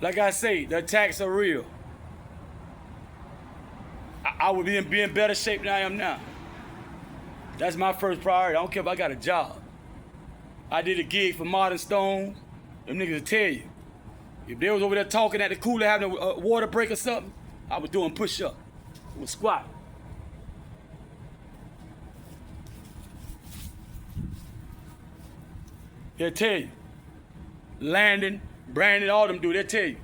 Like I say, the attacks are real. I would be in better shape than I am now. That's my first priority. I don't care if I got a job. I did a gig for Modern Stones. Them niggas will tell you. If they was over there talking at the cooler having a water break or something, I was doing push-up. I was squatting. They'll tell you. Landon, Brandon, all them do, they'll tell you.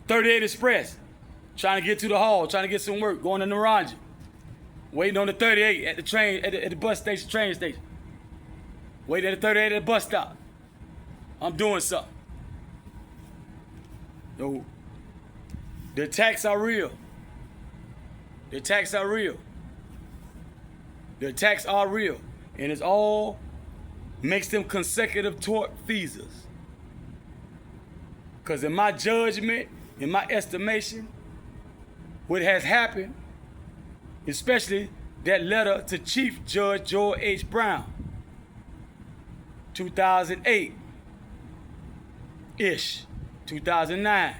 38 Express. trying to get to the hall, trying to get some work, going to Naranja, waiting on the 38 at the train, at the bus station, train station. Waiting at the 38 at the bus stop. I'm doing something. No, the attacks are real. The attacks are real. The attacks are real. And it's all makes them consecutive tort feasors. Because in my judgment, in my estimation, what has happened, especially that letter to Chief Judge George H. Brown, 2008-ish, 2009,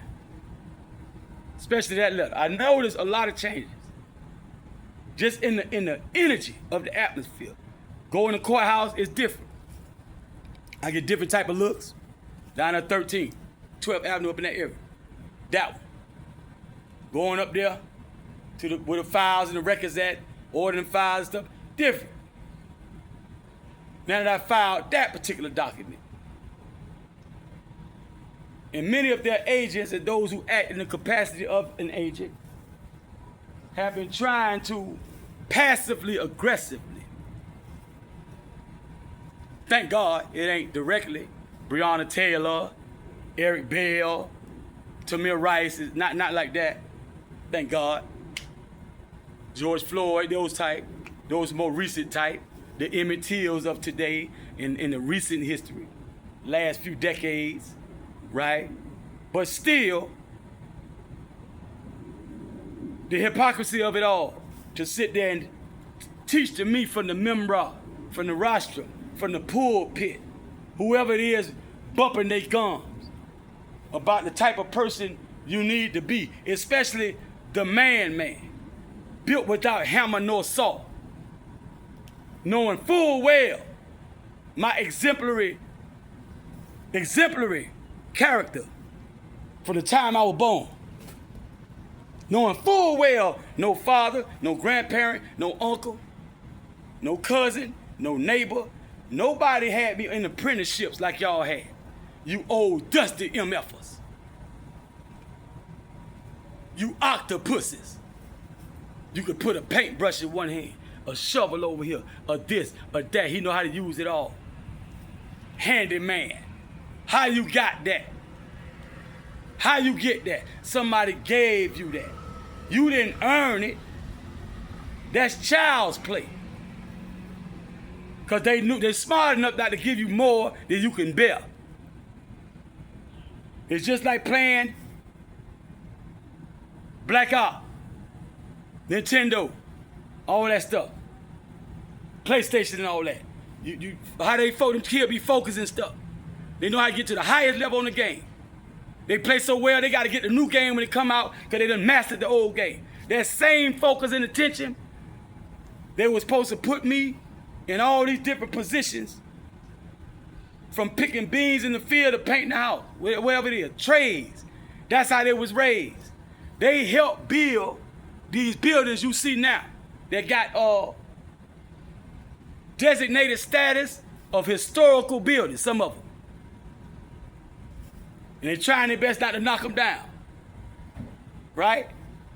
especially that letter. I noticed a lot of changes just in the energy of the atmosphere. Going to the courthouse is different. I get different type of looks down at 12th Avenue up in that area. That one. Going up there to where the files and the records at, ordering files and stuff, different. Now that I filed that particular document. And many of their agents and those who act in the capacity of an agent have been trying to passively, aggressively. Thank God it ain't directly Breonna Taylor, Eric Bell, Tamir Rice, is not like that. Thank God. George Floyd, those type, those more recent type, the Emmett Tills of today in the recent history, last few decades, right? But still, the hypocrisy of it all, to sit there and teach to me from the memra, from the rostrum, from the pulpit, whoever it is bumping their gums about the type of person you need to be, especially the man, built without hammer nor saw, knowing full well my exemplary character from the time I was born. Knowing full well no father, no grandparent, no uncle, no cousin, no neighbor, nobody had me in apprenticeships like y'all had. You old dusty MFers. You octopuses. You could put a paintbrush in one hand, a shovel over here, a this, a that. He know how to use it all. Handyman. How you got that? How you get that? Somebody gave you that. You didn't earn it. That's child's play. Because they're smart enough not to give you more than you can bear. It's just like playing Black Ops, Nintendo, all that stuff. PlayStation and all that. How them kids be focused and stuff. They know how to get to the highest level in the game. They play so well, they got to get the new game when it come out because they done mastered the old game. That same focus and attention, they were supposed to put me in all these different positions, from picking beans in the field to painting the house, wherever it is, trades. That's how they was raised. They helped build these buildings you see now that got designated status of historical buildings, some of them. And they're trying their best not to knock them down, right?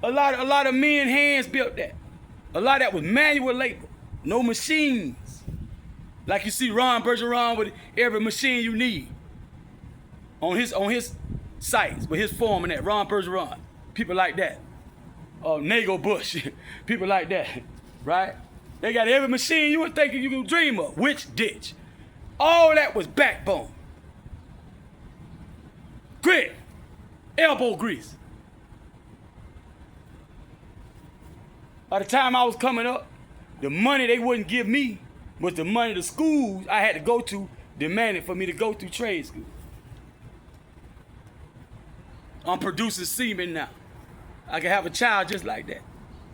A lot of men hands built that. A lot of that was manual labor, no machines. Like you see Ron Bergeron with every machine you need on his sites, with his form and that, Ron Bergeron, people like that. Nagel Bush, people like that, right? They got every machine you would think you could dream of, which ditch. All that was backbone. Grit, elbow grease. By the time I was coming up, the money they wouldn't give me was the money the schools I had to go to demanded for me to go through trade school. I'm producing semen now. I can have a child just like that.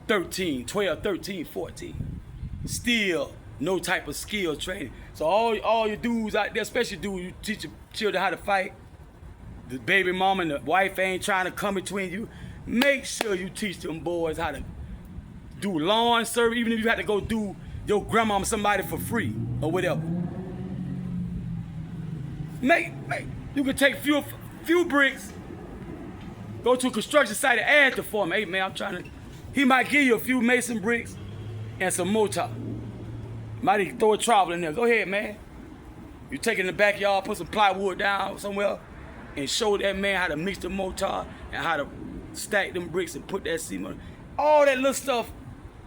13, 12, 13, 14. Still no type of skill training. So all your dudes out there, especially dudes, you teach your children how to fight. The baby mama and the wife ain't trying to come between you. Make sure you teach them boys how to do lawn service, even if you have to go do your grandmama somebody for free or whatever. You can take few bricks, Go to a construction site and ask the foreman, hey man, I'm trying to, he might give you a few mason bricks and some mortar. Might even throw a trowel in there. Go ahead, man. You take it in the backyard, put some plywood down somewhere, and show that man how to mix the mortar and how to stack them bricks and put that cement. All that little stuff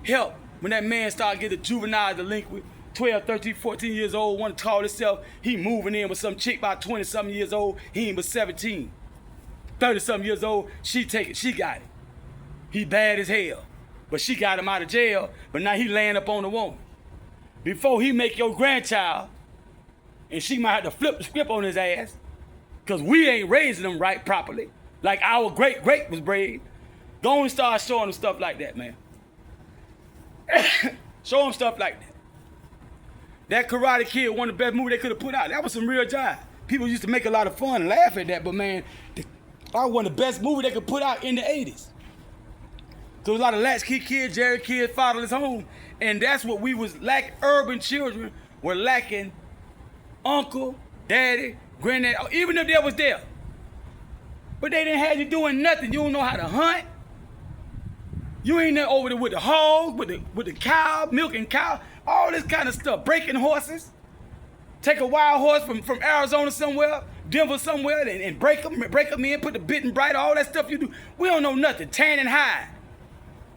help when that man start getting juvenile delinquent, 12, 13, 14 years old, want to call himself, he moving in with some chick about 20-something years old, he ain't but 17. 30-something years old, she got it. He bad as hell, but she got him out of jail, but now he laying up on the woman. Before he make your grandchild, and she might have to flip the script on his ass, because we ain't raising them right properly, like our great was raised. Go and start showing them stuff like that, man. Show them stuff like that. That Karate Kid, one of the best movies they could have put out. That was some real jive. People used to make a lot of fun and laugh at that, but man, that was one of the best movies they could put out in the 80s. There was a lot of latchkey kids, Jerry kids, fatherless home, and that's what we was lacking. Urban children were lacking uncle, daddy, granddad, even if they was there. But they didn't have you doing nothing. You don't know how to hunt. You ain't there over there with the hog, with the cow, milking cow, all this kind of stuff. Breaking horses. Take a wild horse from Arizona somewhere, Denver somewhere, and break them in, put the bit and bright, all that stuff you do. We don't know nothing. Tan and hide.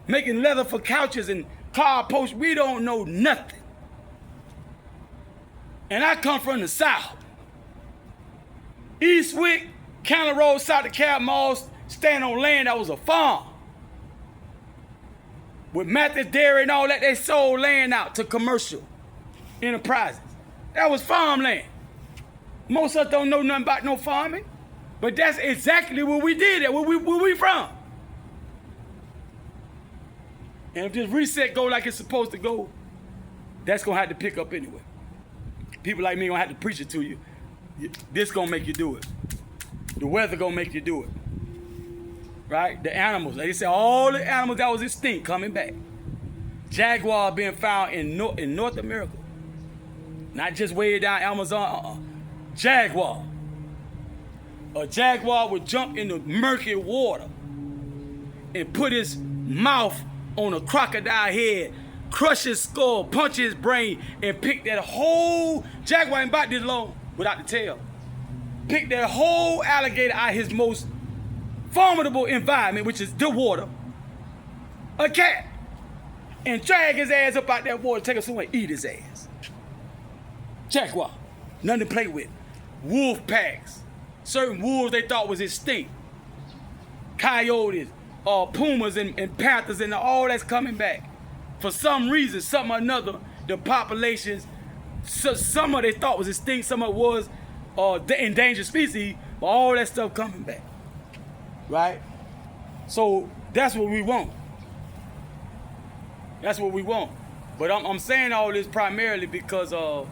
Making leather for couches and car posts. We don't know nothing. And I come from the South. Eastwick, County Road, South DeKalb Malls, stand on land that was a farm. With Mathis Dairy and all that, they sold land out to commercial enterprises. That was farmland. Most of us don't know nothing about no farming, but that's exactly what we did, where we from. And if this reset go like it's supposed to go, that's gonna have to pick up anyway. People like me gonna have to preach it to you. This gonna make you do it. The weather gonna make you do it. Right? The animals, like they say, all the animals that was extinct coming back. Jaguar being found in North America. Not just way down Amazon, Jaguar. A jaguar would jump in the murky water and put his mouth on a crocodile head, crush his skull, punch his brain, and pick that whole, jaguar ain't about this long without the tail. Pick that whole alligator out of his most formidable environment, which is the water, a cat, and drag his ass up out that water, take him somewhere, eat his ass. Jaguar, nothing to play with. Wolf packs, certain wolves they thought was extinct. Coyotes, pumas and panthers and all that's coming back. For some reason, something or another, the populations, some of they thought was extinct, some of it was the endangered species, but all that stuff coming back. Right? So that's what we want. That's what we want. But I'm saying all this primarily because a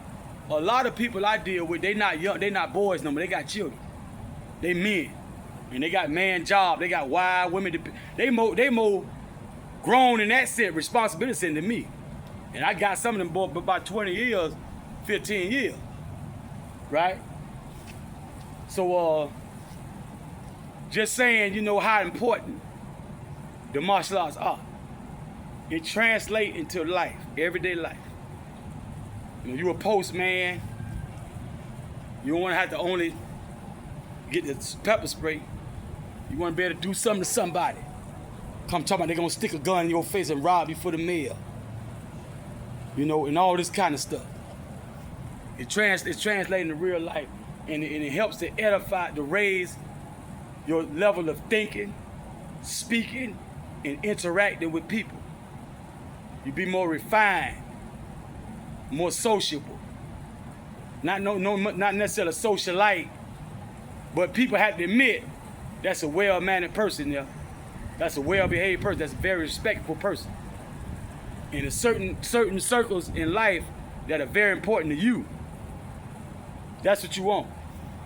lot of people I deal with, they not young, they not boys no more, they got children. They men. And they got man job, they got wild women. They more grown in that sense, responsibility than me. And I got some of them boys about 20 years, 15 years. Right? So just saying, you know, how important the martial arts are. It translates into life, everyday life. You know, you a postman, you don't want to have to only get the pepper spray. You want to be able to do something to somebody. Come talking about they're going to stick a gun in your face and rob you for the mail. You know, and all this kind of stuff. It's translating to real life, and it helps to edify, to raise your level of thinking, speaking, and interacting with people. You be more refined, more sociable. Not necessarily a socialite, but people have to admit that's a well-mannered person there. That's a well-behaved person. That's a very respectful person. And there's certain circles in life that are very important to you. That's what you want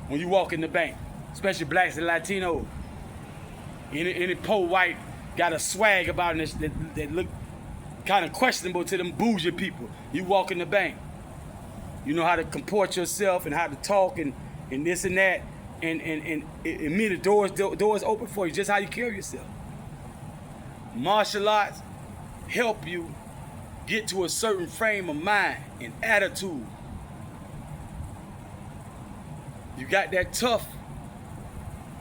when you walk in the bank, especially blacks and Latinos. Any poor white got a swag about it that look kind of questionable to them bougie people. You walk in the bank. You know how to comport yourself and how to talk and this and that. and mean the doors open for you, just how you carry yourself. Martial arts help you get to a certain frame of mind and attitude. You got that tough,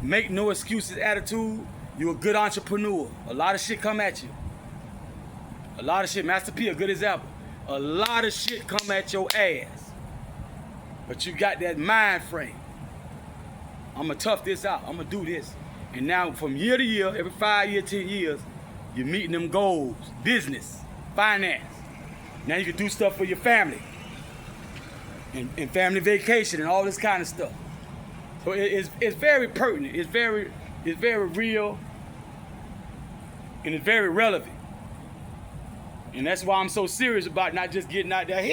make no excuses attitude, you're a good entrepreneur. A lot of shit come at you. A lot of shit, Master P, a good example. A lot of shit come at your ass. But you got that mind frame. I'm gonna tough this out, I'm gonna do this. And now from year to year, every 5 years, 10 years, you're meeting them goals, business, finance. Now you can do stuff for your family. And family vacation and all this kind of stuff. So it's very pertinent, it's very real, and it's very relevant. And that's why I'm so serious about not just getting out there,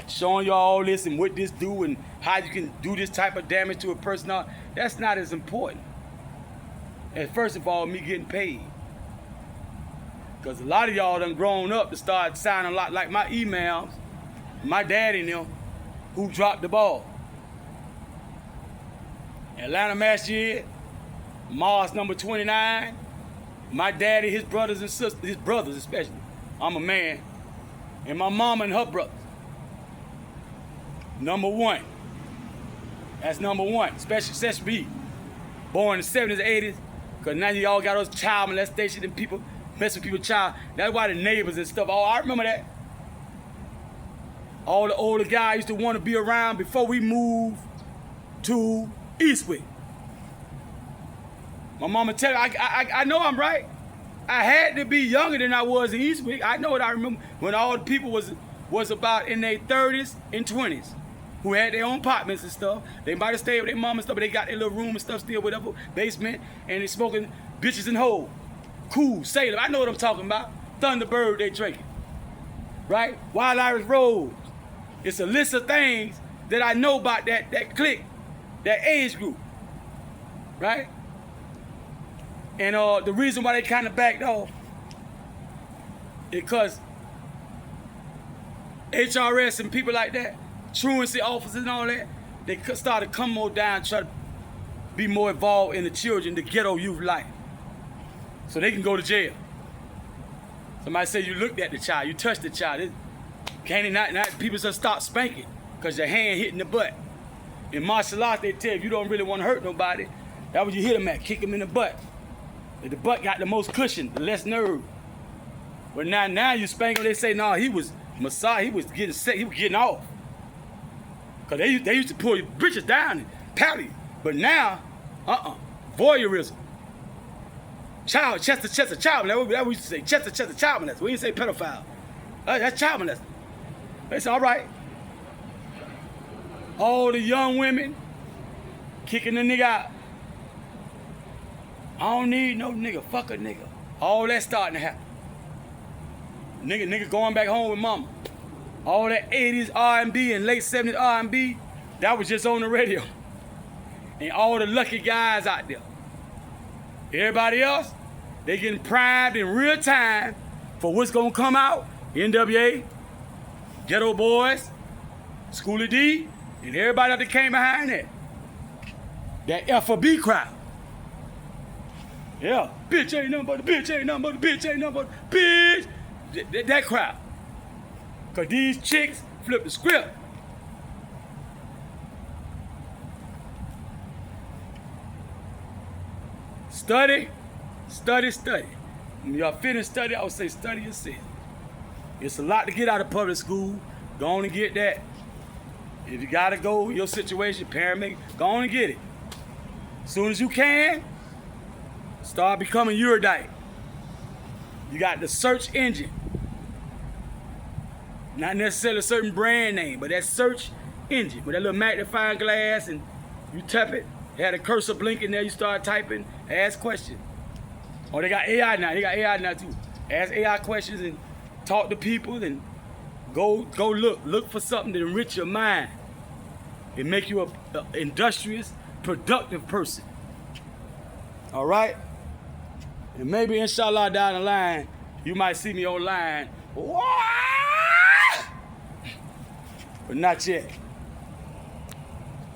showing you all this and what this do and how you can do this type of damage to a person. That's not as important as, first of all, me getting paid. Because a lot of y'all done grown up to start signing a lot, like my emails, my daddy and them, who dropped the ball. Atlanta last year, MOORS number 29, my daddy, his brothers and sisters, his brothers especially, I'm a man, and my mama and her brothers. Number one. That's number one, especially me. Born in the 70s, 80s, because now y'all got those child molestation and people messing with people's child. That's why the neighbors and stuff, oh, I remember that. All the older guys used to want to be around before we moved to Eastwick. My mama tell me, I know I'm right. I had to be younger than I was in Eastwick. I know what I remember when all the people was about in their 30s and 20s who had their own apartments and stuff. They might have stayed with their mom and stuff, but they got their little room and stuff still, whatever, basement, and they smoking bitches and hoes. Cool, Salem, I know what I'm talking about. Thunderbird they drinking, right? Wild Irish Rose. It's a list of things that I know about that clique, that age group, right? And the reason why they kind of backed off is because HRS and people like that, truancy officers and all that, they started to come more down, try to be more involved in the children, the ghetto youth life, so they can go to jail. Somebody say you looked at the child, you touched the child. Can't not people just stop spanking because your hand hitting the butt. In martial arts, they tell you, if you don't really want to hurt nobody, that's what you hit them at, kick them in the butt. If the butt got the most cushion, the less nerve. But now you spank them, they say, no, he was massage, he was getting sick, he was getting off. Because they used to pull your britches down and pat you. But now, voyeurism. Child, chest to chest of child molester. That we used to say, chest to chest of child molester. We didn't say pedophile. That's child molester. They say, all right. All the young women kicking the nigga out. I don't need no nigga, fuck a nigga. All that starting to happen. Nigga going back home with mama. All that 80s R&B and late 70s R&B, that was just on the radio. And all the lucky guys out there. Everybody else, they getting primed in real time for what's gonna come out. NWA, Ghetto Boys, Schoolie D, and everybody that came behind that. That FOB crowd. Yeah, bitch ain't nothing but a bitch ain't nothing but a bitch ain't nothing but a bitch. That crowd. Cause these chicks flip the script. Study, study, study. When y'all finish study, I would say study yourself. It's a lot to get out of public school. Go on and get that. If you gotta go, your situation, paramedic, go on and get it. As soon as you can, start becoming ueendome. You got the search engine. Not necessarily a certain brand name, but that search engine with that little magnifying glass, and you tap it, it had a cursor blinking there, you start typing, ask questions. Oh, they got AI now, too. Ask AI questions and talk to people and go look for something to enrich your mind and make you a industrious, productive person. All right? And maybe, inshallah, down the line, you might see me online. But not yet.